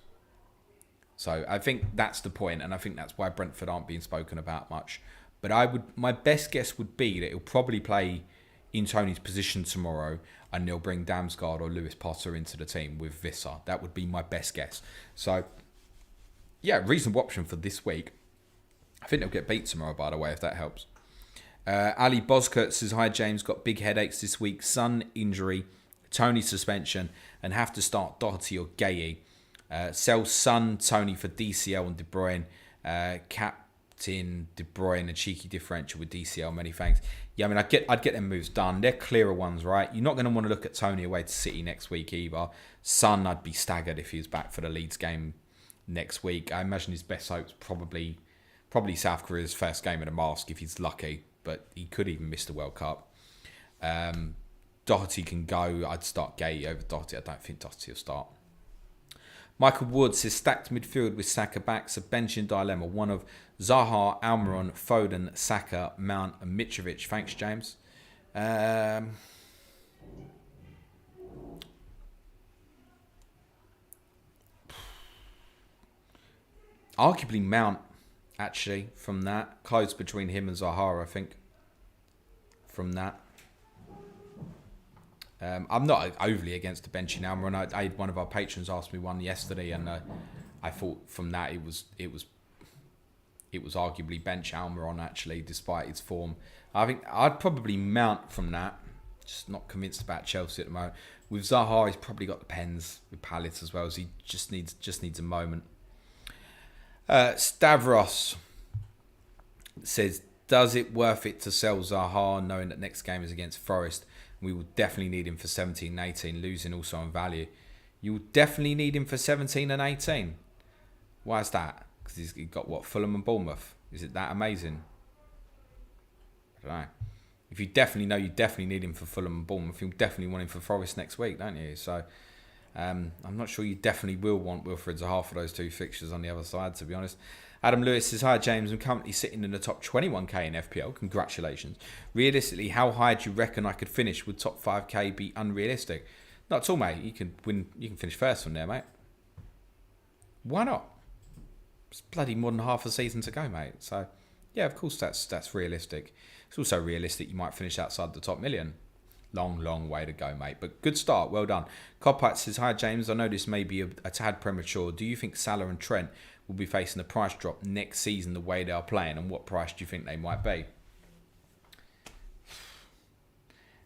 So I think that's the point, and I think that's why Brentford aren't being spoken about much. But my best guess would be that he'll probably play in Tony's position tomorrow, and they'll bring Damsgaard or Lewis Potter into the team with Visser. That would be my best guess. So, yeah, reasonable option for this week. I think they'll get beat tomorrow, by the way, if that helps. Ali Boskurt says, hi James, got big headaches this week. Son injury, Tony suspension, and have to start Doherty or Gay. Sell Son, Tony for DCL and De Bruyne. Captain De Bruyne, a cheeky differential with DCL. Many thanks. Yeah, I mean, I'd get them moves done. They're clearer ones, right? You're not going to want to look at Tony away to City next week either. Son, I'd be staggered if he was back for the Leeds game next week. I imagine his best hope's probably South Korea's first game in a mask if he's lucky, but he could even miss the World Cup. Doherty can go, I'd start Gay over Doherty. I don't think Doherty will start. Michael Wood says stacked midfield with Saka backs, a benching dilemma. One of Zaha, Almiron, Foden, Saka, Mount and Mitrovic. Thanks, James. Arguably Mount, actually, from that. Close between him and Zaha, I think. From that. I'm not overly against the benching Almiron. I had one of our patrons ask me one yesterday, and I thought from that it was arguably bench Almiron actually, despite his form. I think I'd probably Mount from that. Just not convinced about Chelsea at the moment. With Zaha, he's probably got the pens with Palace as well, as he just needs a moment. Stavros says, does it worth it to sell Zaha knowing that next game is against Forest? We will definitely need him for 17 and 18, losing also on value. You will definitely need him for 17 and 18. Why is that? Because he's got, what, Fulham and Bournemouth? Is it that amazing? I don't know. If you definitely know you definitely need him for Fulham and Bournemouth, you'll definitely want him for Forest next week, don't you? So I'm not sure you definitely will want Wilfried Zaha for those two fixtures on the other side, to be honest. Adam Lewis says, hi James, I'm currently sitting in the top 21k in FPL. Congratulations. Realistically, how high do you reckon I could finish? Would top 5k be unrealistic? Not at all, mate. You can finish first from there, mate. Why not? It's bloody more than half a season to go, mate. So, yeah, of course that's realistic. It's also realistic you might finish outside the top million. Long way to go, mate. But good start. Well done. Copite says, hi James, I know this may be a tad premature. Do you think Salah and Trent will be facing a price drop next season the way they are playing, and what price do you think they might be?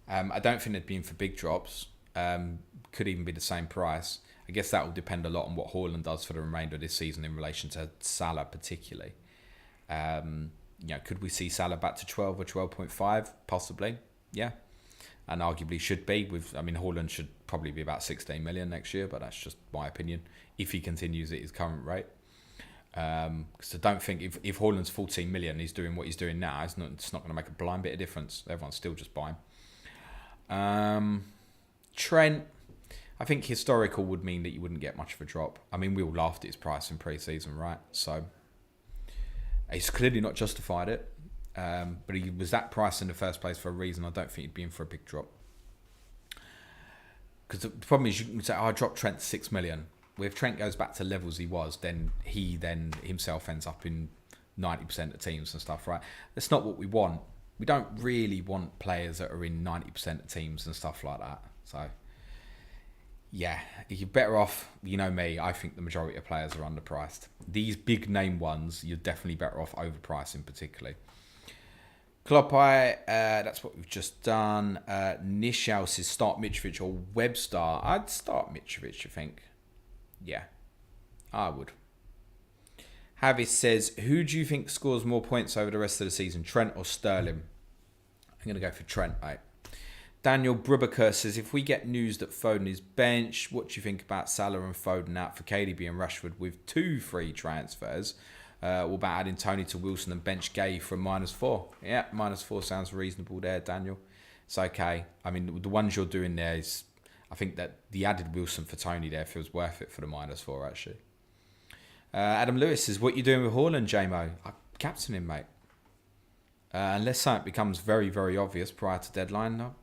I don't think they'd be in for big drops. Could even be the same price. I guess that will depend a lot on what Haaland does for the remainder of this season in relation to Salah particularly. Could we see Salah back to 12 or 12.5? Possibly, yeah. And arguably should be. Haaland should probably be about 16 million next year, but that's just my opinion, if he continues at his current rate. Because I don't think if Haaland's 14 million, he's doing what he's doing now, it's not going to make a blind bit of difference. Everyone's still just buying. Trent, I think historical would mean that you wouldn't get much of a drop. I mean, we all laughed at his price in pre-season, right? So he's clearly not justified it. But he was that price in the first place for a reason. I don't think he'd be in for a big drop. Because the problem is, you can say, I dropped Trent to 6 million. Well, if Trent goes back to levels he was, then he himself ends up in 90% of teams and stuff, right? That's not what we want. We don't really want players that are in 90% of teams and stuff like that. So, yeah, you're better off, you know me, I think the majority of players are underpriced. These big name ones, you're definitely better off overpricing particularly. Klopai, that's what we've just done. Nishal says start Mitrovic or Webster. I'd start Mitrovic, I think. Yeah, I would. Havis says, who do you think scores more points over the rest of the season, Trent or Sterling? I'm going to go for Trent, mate. Daniel Brubaker says, if we get news that Foden is benched, what do you think about Salah and Foden out for KDB and Rashford with 2 free transfers? What about adding Tony to Wilson and bench Gay for -4? Yeah, -4 sounds reasonable there, Daniel. It's okay. I mean, the ones you're doing there is, I think that the added Wilson for Tony there feels worth it for the -4, actually. Adam Lewis says, what are you doing with Haaland, JMO? I captain him, mate. Unless something becomes very, very obvious prior to deadline, no.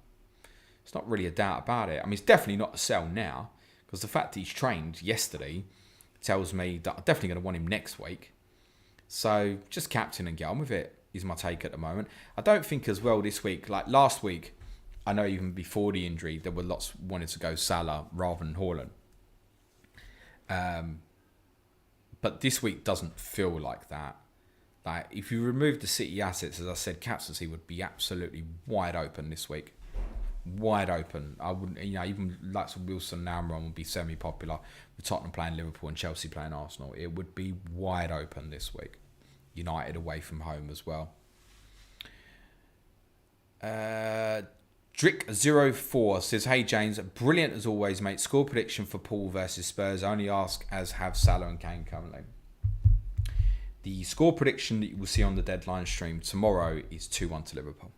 It's not really a doubt about it. I mean, it's definitely not a sell now, because the fact that he's trained yesterday tells me that I'm definitely going to want him next week. So just captain and get on with it is my take at the moment. I don't think as well this week, like last week, I know even before the injury, there were lots wanted to go Salah rather than Haaland. But this week doesn't feel like that. Like if you remove the City assets, as I said, captaincy would be absolutely wide open this week. Wide open. I wouldn't, even like some Wilson and Amron would be semi-popular with Tottenham playing Liverpool and Chelsea playing Arsenal. It would be wide open this week. United away from home as well. Drick04 says, hey James, brilliant as always, mate. Score prediction for Paul versus Spurs. Only ask as have Salah and Kane currently. The score prediction that you will see on the deadline stream tomorrow is 2-1 to Liverpool.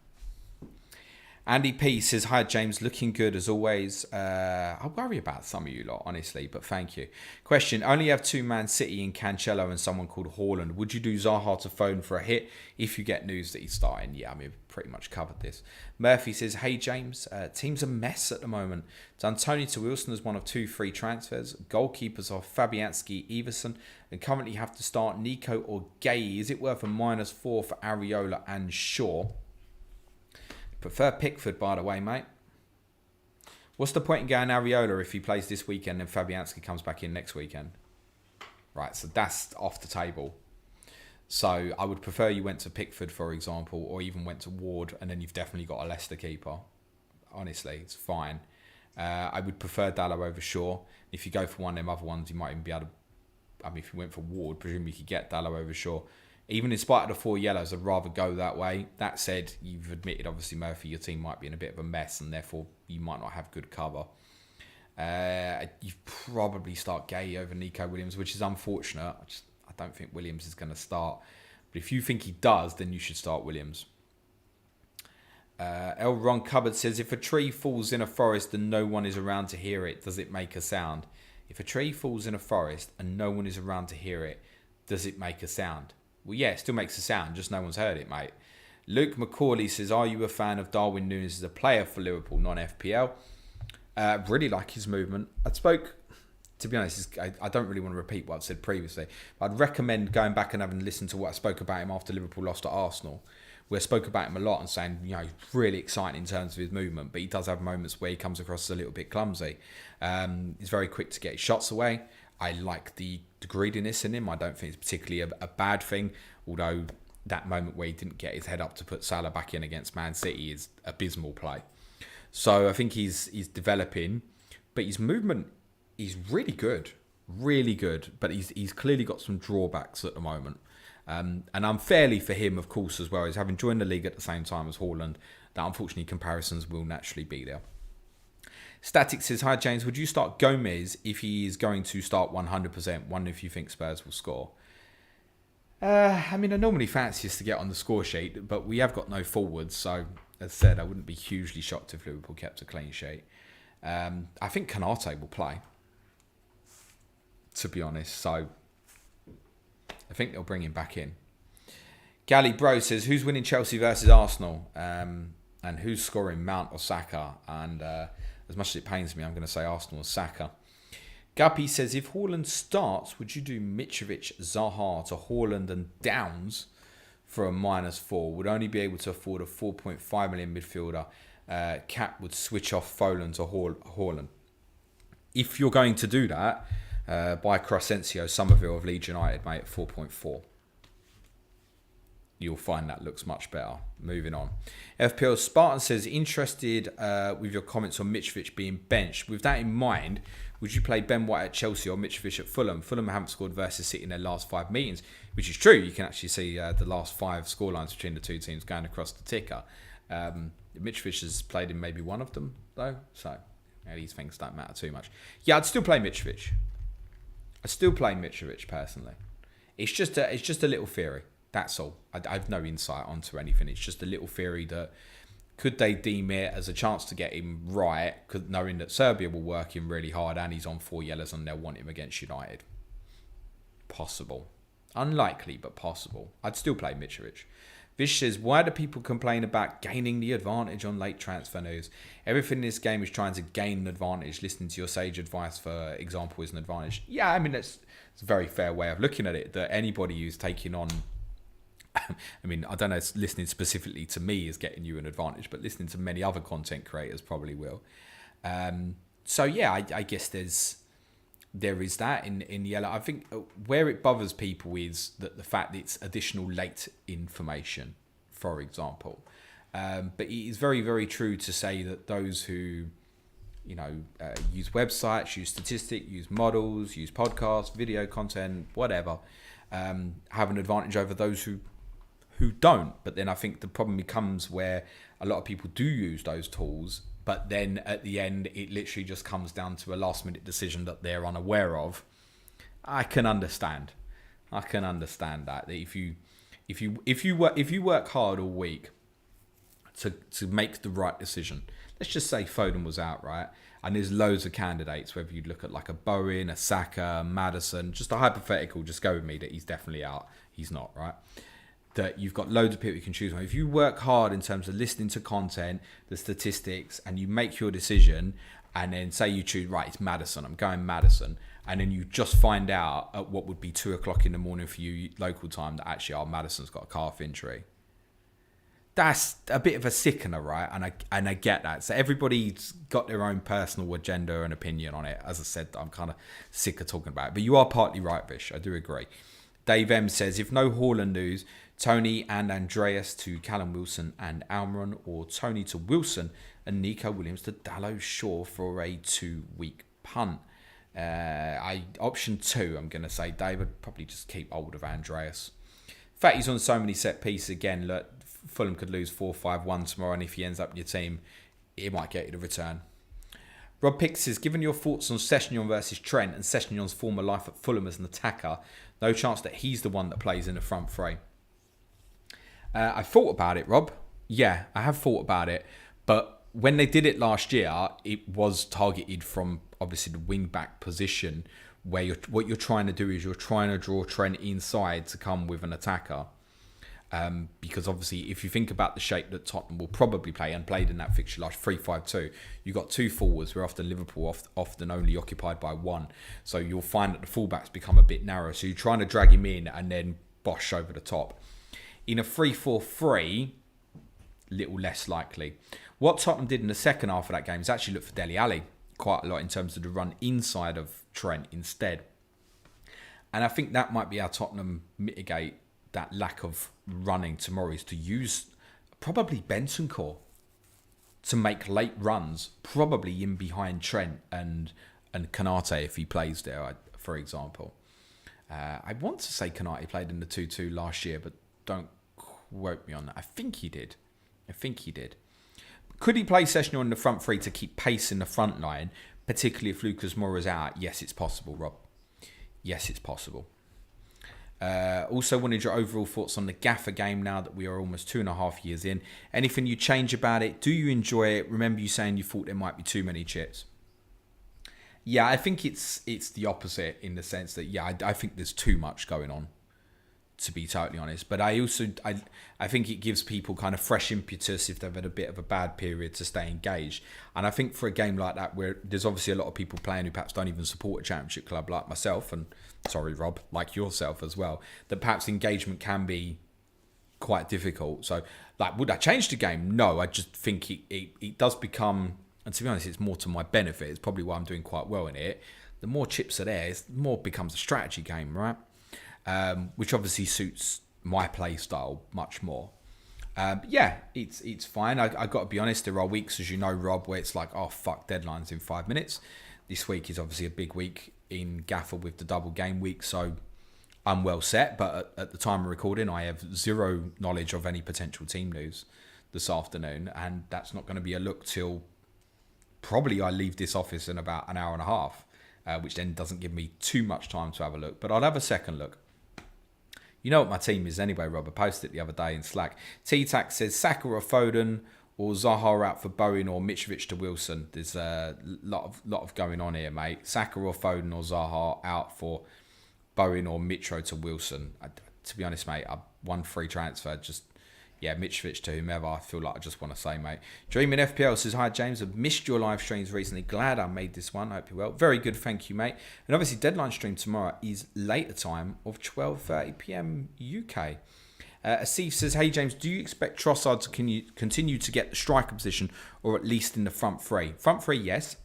Andy P says, hi James, looking good as always. I worry about some of you lot, honestly, but thank you. Question, only have two Man City in Cancelo and someone called Haaland. Would you do Zaha to phone for a hit if you get news that he's starting? Yeah, I mean, we've pretty much covered this. Murphy says, hey James, team's a mess at the moment. D'Antoni to Wilson is one of 2 free transfers. Goalkeepers are Fabianski, Everson, and currently have to start Nico or Gay. Is it worth a -4 for Areola and Shaw? Prefer Pickford, by the way, mate. What's the point in going Areola if he plays this weekend and Fabianski comes back in next weekend? Right, so that's off the table. So I would prefer you went to Pickford, for example, or even went to Ward, and then you've definitely got a Leicester keeper. Honestly, it's fine. I would prefer Dallo over Shaw. If you go for one of them other ones, you might even be able to... I mean, if you went for Ward, presumably you could get Dallo over Shaw. Even in spite of the 4 yellows, I'd rather go that way. That said, you've admitted, obviously, Murphy, your team might be in a bit of a mess, and therefore you might not have good cover. You probably start Gay over Nico Williams, which is unfortunate. I don't think Williams is going to start. But if you think he does, then you should start Williams. L. Ron Cupboard says, if a tree falls in a forest and no one is around to hear it, does it make a sound? If a tree falls in a forest and no one is around to hear it, does it make a sound? Well, yeah, it still makes a sound, just no one's heard it, mate. Luke McCauley says, are you a fan of Darwin Núñez as a player for Liverpool, non-FPL? Really like his movement. To be honest, I don't really want to repeat what I've said previously, but I'd recommend going back and having listened to what I spoke about him after Liverpool lost to Arsenal, where I spoke about him a lot and saying, you know, he's really exciting in terms of his movement, but he does have moments where he comes across as a little bit clumsy. He's very quick to get his shots away. I like the greediness in him. I don't think it's particularly a bad thing, although that moment where he didn't get his head up to put Salah back in against Man City is abysmal play. So I think he's developing, but his movement is really good, but he's clearly got some drawbacks at the moment. And unfairly for him, of course, as well, is having joined the league at the same time as Haaland, that unfortunately comparisons will naturally be there. Static says, hi James, would you start Gomez if he is going to start 100%? Wonder if you think Spurs will score. I mean, I normally fancy us to get on the score sheet, but we have got no forwards, so as I said, I wouldn't be hugely shocked if Liverpool kept a clean sheet. I think Konate will play, to be honest, so I think they'll bring him back in. Gally Bro says, who's winning Chelsea versus Arsenal? And who's scoring, Mount or Saka? And as much as it pains me, I'm going to say Arsenal or Saka. Guppy says, if Haaland starts, would you do Mitrovic, Zaha to Haaland and Downs for a -4? Would only be able to afford a 4.5 million midfielder. Cap would switch off Foden to Haaland. If you're going to do that, buy Crescencio Somerville of Leeds United, mate, at 4.4. You'll find that looks much better. Moving on. FPL Spartan says, interested with your comments on Mitrovic being benched. With that in mind, would you play Ben White at Chelsea or Mitrovic at Fulham? Fulham haven't scored versus City in their last 5 meetings, which is true. You can actually see the last 5 scorelines between the two teams going across the ticker. Mitrovic has played in maybe one of them, though, so these things don't matter too much. Yeah, I'd still play Mitrovic. I'd still play Mitrovic, personally. It's just a little theory. That's all. I have no insight onto anything. It's just a little theory that could they deem it as a chance to get him right, knowing that Serbia will work him really hard and he's on 4 yellows and they'll want him against United. Possible. Unlikely, but possible. I'd still play Mitrovic. Vish says, why do people complain about gaining the advantage on late transfer news? Everything in this game is trying to gain an advantage. Listening to your sage advice, for example, is an advantage. Yeah, I mean, it's a very fair way of looking at it, that anybody who's taking on... I mean, I don't know if listening specifically to me is getting you an advantage, but listening to many other content creators probably will. So, yeah, I guess there is that in yellow. I think where it bothers people is that the fact that it's additional late information, for example. But it is very, very true to say that those who, use websites, use statistics, use models, use podcasts, video content, whatever, have an advantage over those who don't. But then I think the problem becomes where a lot of people do use those tools, but then at the end it literally just comes down to a last minute decision that they're unaware of. I can understand that if you work hard all week to make the right decision. Let's just say Foden was out, right? And there's loads of candidates, whether you look at like a Bowen, a Saka, Maddison, just a hypothetical, just go with me that he's definitely out. He's not, right? That you've got loads of people you can choose from. If you work hard in terms of listening to content, the statistics, and you make your decision, and then say you choose, right, it's Maddison, I'm going Maddison, and then you just find out at what would be 2 o'clock in the morning for you local time that actually, Maddison's got a calf injury. That's a bit of a sickener, right? And I get that. So everybody's got their own personal agenda and opinion on it. As I said, I'm kind of sick of talking about it. But you are partly right, Vish. I do agree. Dave M says, if no Haaland news, Tony and Andreas to Callum Wilson and Almiron, or Tony to Wilson and Nico Williams to Dallow Shaw for a 2-week punt. Option 2, I'm going to say, David, probably just keep hold of Andreas. In fact, he's on so many set pieces again. Look, Fulham could lose 4-5-1 tomorrow, and if he ends up in your team, it might get you the return. Rob Pix says, given your thoughts on Sessegnon versus Trent and Sessegnon's former life at Fulham as an attacker, no chance that he's the one that plays in the front three. I thought about it, Rob. Yeah, I have thought about it. But when they did it last year, it was targeted from obviously the wing-back position, where what you're trying to do is you're trying to draw Trent inside to come with an attacker. Because obviously, if you think about the shape that Tottenham will probably play and played in that fixture last 3-5-2, you've got 2 forwards, where often Liverpool often only occupied by 1. So you'll find that the fullbacks become a bit narrow. So you're trying to drag him in and then bosh over the top. In a 3-4-3, little less likely. What Tottenham did in the second half of that game is actually look for Dele Alli quite a lot in terms of the run inside of Trent instead. And I think that might be how Tottenham mitigate that lack of running tomorrow, is to use probably Bentancur to make late runs, probably in behind Trent and Konate if he plays there, for example. I want to say Konate played in the 2-2 last year, but don't quote me on that. I think he did. Could he play Sessegnon in the front three to keep pace in the front line, particularly if Lucas Moura's out? Yes, it's possible, Rob. Yes, it's possible. Also wanted your overall thoughts on the Gaffer game now that we are almost 2.5 years in. Anything you change about it? Do you enjoy it? Remember you saying you thought there might be too many chips. Yeah, I think it's the opposite in the sense that, I think there's too much going on, to be totally honest. But I think it gives people kind of fresh impetus if they've had a bit of a bad period to stay engaged. And I think for a game like that, where there's obviously a lot of people playing who perhaps don't even support a championship club like myself, and sorry, Rob, like yourself as well, that perhaps engagement can be quite difficult. So, would I change the game? No, I just think it does become, and to be honest, it's more to my benefit. It's probably why I'm doing quite well in it. The more chips are there, the more it becomes a strategy game, right? Which obviously suits my play style much more. It's fine. I got to be honest, there are weeks, as you know, Rob, where it's like, oh, fuck, deadline's in 5 minutes. This week is obviously a big week in Gaffer with the double game week, so I'm well set. But at the time of recording, I have zero knowledge of any potential team news this afternoon, and that's not going to be a look till probably I leave this office in about an hour and a half, which then doesn't give me too much time to have a look. But I'll have a second look. You know what my team is anyway, Rob. I posted it the other day in Slack. T-Tac says Saka or Foden, or Zaha out for Bowen, or Mitrovic to Wilson. There's a lot of going on here, mate. Saka or Foden or Zaha out for Bowen or Mitro to Wilson. To be honest, mate, I won free transfer. Mitrovic to whomever. I feel like I just want to say, mate. Dreaming FPL says, hi, James. I've missed your live streams recently. Glad I made this one. I hope you're well. Very good. Thank you, mate. And obviously, deadline stream tomorrow is later time of 12:30 p.m. UK. Asif says, hey, James, do you expect Trossard to continue to get the striker position, or at least in the front three? Front three, yes.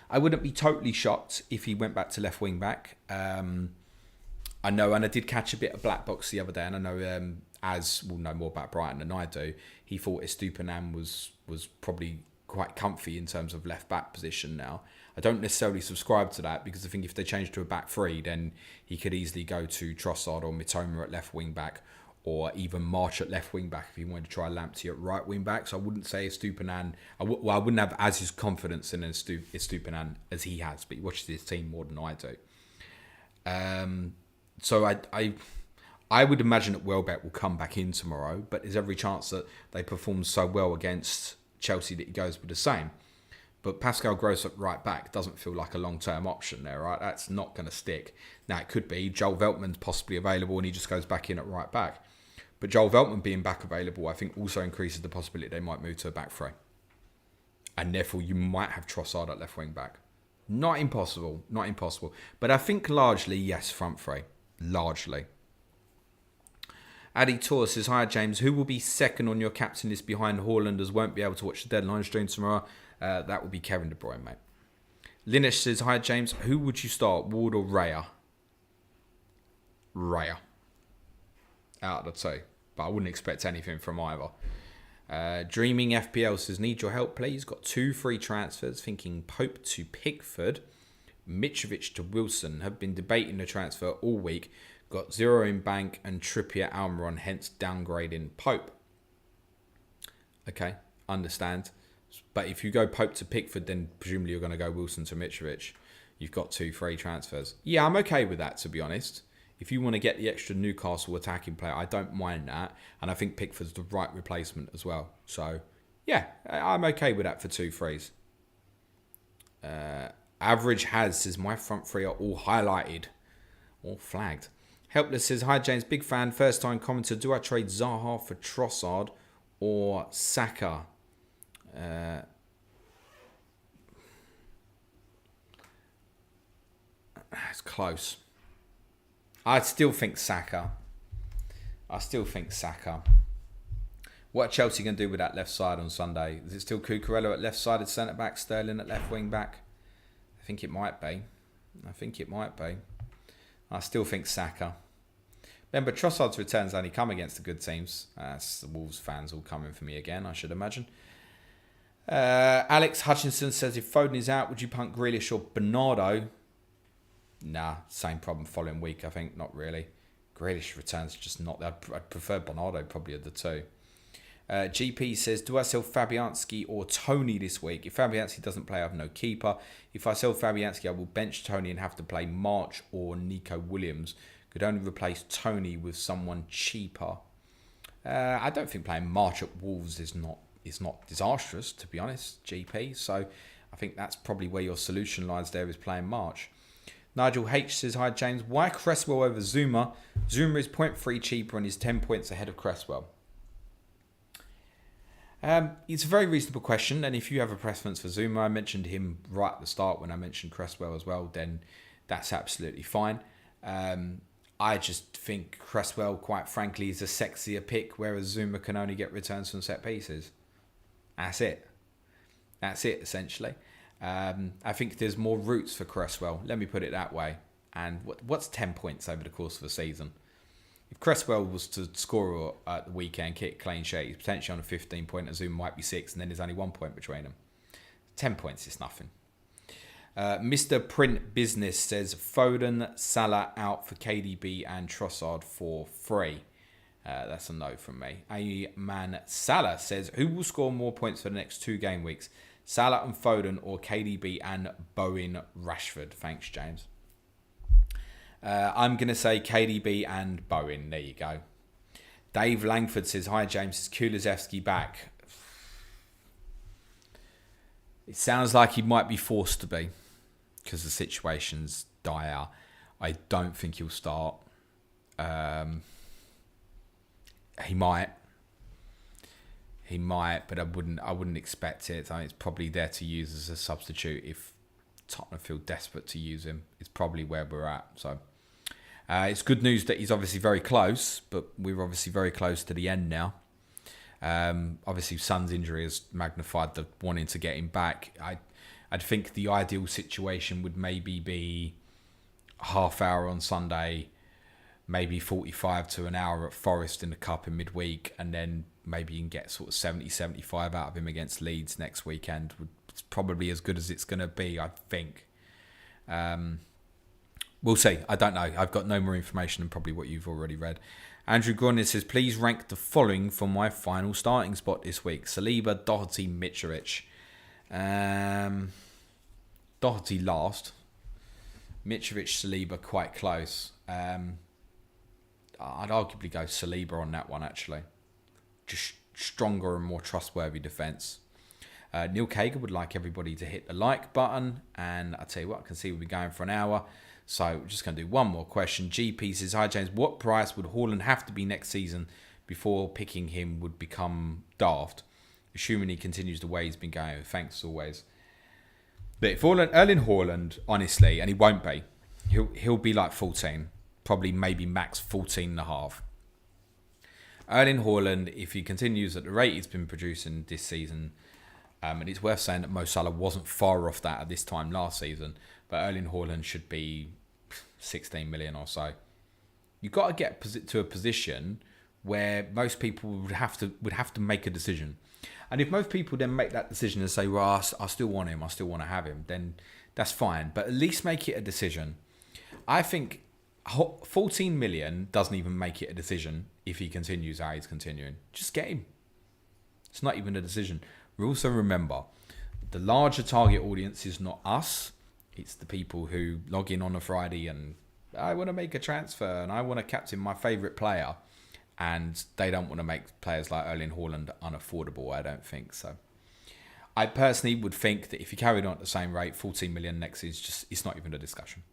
I wouldn't be totally shocked if he went back to left wing back. I know, and I did catch a bit of black box the other day, and I know Az will know more about Brighton than I do. He thought Estupiñán was probably quite comfy in terms of left back position now. I don't necessarily subscribe to that, because I think if they change to a back three, then he could easily go to Trossard or Mitoma at left wing back, or even March at left wing back if he wanted to try Lamptey at right wing back. So I wouldn't say Estupiñán. I wouldn't have Az's confidence in Estupiñán as he has, but he watches his team more than I do. So I would imagine that Welbeck will come back in tomorrow, but there's every chance that they perform so well against Chelsea that he goes with the same. But Pascal Gross at right back doesn't feel like a long-term option there, right? That's not going to stick. Now, it could be Joel Veltman's possibly available and he just goes back in at right back. But Joel Veltman being back available, I think also increases the possibility they might move to a back three. And therefore, you might have Trossard at left wing back. Not impossible. But I think largely, yes, front three. Largely. Addy Tour says, hi James, who will be second on your captain list behind Haaland as won't be able to watch the deadline stream tomorrow? That will be Kevin De Bruyne, mate. Linesh says, hi James, who would you start, Ward or Raya? Raya. Out of the two. But I wouldn't expect anything from either. Dreaming FPL says, need your help please. Got 2 free transfers, thinking Pope to Pickford, Mitrovic to Wilson. Have been debating the transfer all week. Got 0 in bank and Trippier Almiron, hence downgrading Pope. Okay, understand. But if you go Pope to Pickford, then presumably you're going to go Wilson to Mitrovic. You've got 2 free transfers. Yeah, I'm okay with that, to be honest. If you want to get the extra Newcastle attacking player, I don't mind that. And I think Pickford's the right replacement as well. So, yeah, I'm okay with that for 2 frees. Average has says, my front 3 are all highlighted. Or flagged. Helpless says, hi James, big fan, first time commenter. Do I trade Zaha for Trossard or Saka? It's close. I still think Saka. What are Chelsea going to do with that left side on Sunday? Is it still Cucurella at left-sided centre-back, Sterling at left wing-back? I think it might be. I still think Saka. Remember, Trossard's returns only come against the good teams. The Wolves fans all coming for me again, I should imagine. Alex Hutchinson says, if Foden is out, would you punt Grealish or Bernardo? Nah, same problem following week, I think. Not really. Grealish returns just not there. I'd prefer Bernardo probably of the 2. GP says, do I sell Fabianski or Tony this week? If Fabianski doesn't play, I have no keeper. If I sell Fabianski, I will bench Tony and have to play March or Nico Williams. Could only replace Tony with someone cheaper. I don't think playing March at Wolves is not disastrous, to be honest, GP. So I think that's probably where your solution lies there, is playing March. Nigel H says, hi James, why Cresswell over Zuma? Zuma is 0.3 cheaper and is 10 points ahead of Cresswell. It's a very reasonable question, and if you have a preference for Zuma, I mentioned him right at the start when I mentioned Cresswell as well, then that's absolutely fine. I just think Cresswell, quite frankly, is a sexier pick, whereas Zuma can only get returns from set pieces. That's it, essentially. I think there's more routes for Cresswell, let me put it that way. And what's 10 points over the course of a season? If Cresswell was to score at the weekend, kick clean sheet, he's potentially on a 15 point, and Zuma might be 6, and then there's only 1 point between them. 10 points is nothing. Mr. Print Business says, Foden, Salah out for KDB and Trossard for free. That's a no from me. A-Man Salah says, who will score more points for the next 2 game weeks? Salah and Foden or KDB and Bowen Rashford? Thanks, James. I'm going to say KDB and Bowen. There you go. Dave Langford says, hi James, is Kulusevski back? It sounds like he might be forced to be because the situation's dire. I don't think he'll start. He might, but I wouldn't expect it. I think it's probably there to use as a substitute if Tottenham feel desperate to use him. It's probably where we're at. So it's good news that he's obviously very close, but we're obviously very close to the end now. Obviously, Son's injury has magnified the wanting to get him back. I'd think the ideal situation would maybe be half hour on Sunday, maybe 45 to an hour at Forest in the Cup in midweek, and then maybe you can get sort of 70, 75 out of him against Leeds next weekend. It's probably as good as it's going to be, I think. We'll see. I don't know. I've got no more information than probably what you've already read. Andrew Gornis says, please rank the following for my final starting spot this week. Saliba, Doherty, Mitrovic. Doherty last. Mitrovic, Saliba quite close. I I'd arguably go Saliba on that one, actually. Just stronger and more trustworthy defence. Neil Kager would like everybody to hit the like button. And I tell you what, I can see we'll be going for an hour. So we're just going to do one more question. GP says, hi James, what price would Haaland have to be next season before picking him would become daft? Assuming he continues the way he's been going. Thanks as always. But if Erling Haaland, honestly, and he won't be, he'll be like 14. Probably maybe max 14 and a half. Erling Haaland, if he continues at the rate he's been producing this season, and it's worth saying that Mo Salah wasn't far off that at this time last season, but Erling Haaland should be 16 million or so. You've got to get to a position where most people would have to make a decision. And if most people then make that decision and say, well, I still want him, I still want to have him, then that's fine. But at least make it a decision. I think 14 million doesn't even make it a decision if he continues how he's continuing. Just get him. It's not even a decision. We also remember, the larger target audience is not us. It's the people who log in on a Friday and I want to make a transfer and I want to captain my favourite player. And they don't want to make players like Erling Haaland unaffordable, I don't think so. I personally would think that if you carried on at the same rate, 14 million next is just, it's not even a discussion.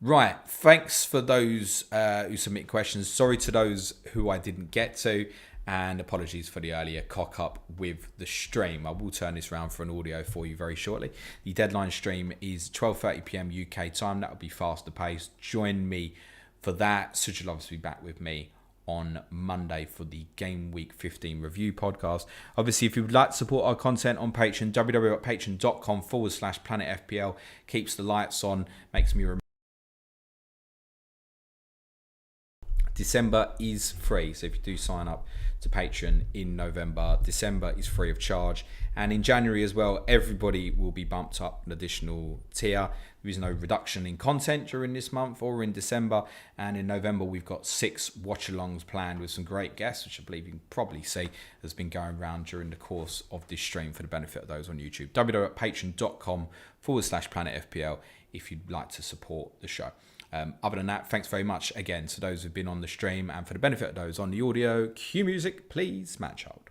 Right, thanks for those who submit questions. Sorry to those who I didn't get to, and apologies for the earlier cock up with the stream. I will turn this around for an audio for you very shortly. The deadline stream is 12:30 PM UK time. That will be faster paced. Join me for that. Such will obviously be back with me on Monday for the Game Week 15 review podcast. Obviously, if you would like to support our content on Patreon, www.patreon.com/planetfpl keeps the lights on, makes me remember. December is free, so if you do sign up to Patreon in November, December is free of charge, and in January as well, everybody will be bumped up an additional tier. There is no reduction in content during this month or in December, and in November we've got 6 watch-alongs planned with some great guests, which I believe you can probably see has been going around during the course of this stream for the benefit of those on YouTube. www.patreon.com/planetfpl if you'd like to support the show. Other than that, thanks very much again to those who've been on the stream, and for the benefit of those on the audio, cue music, please, match hold.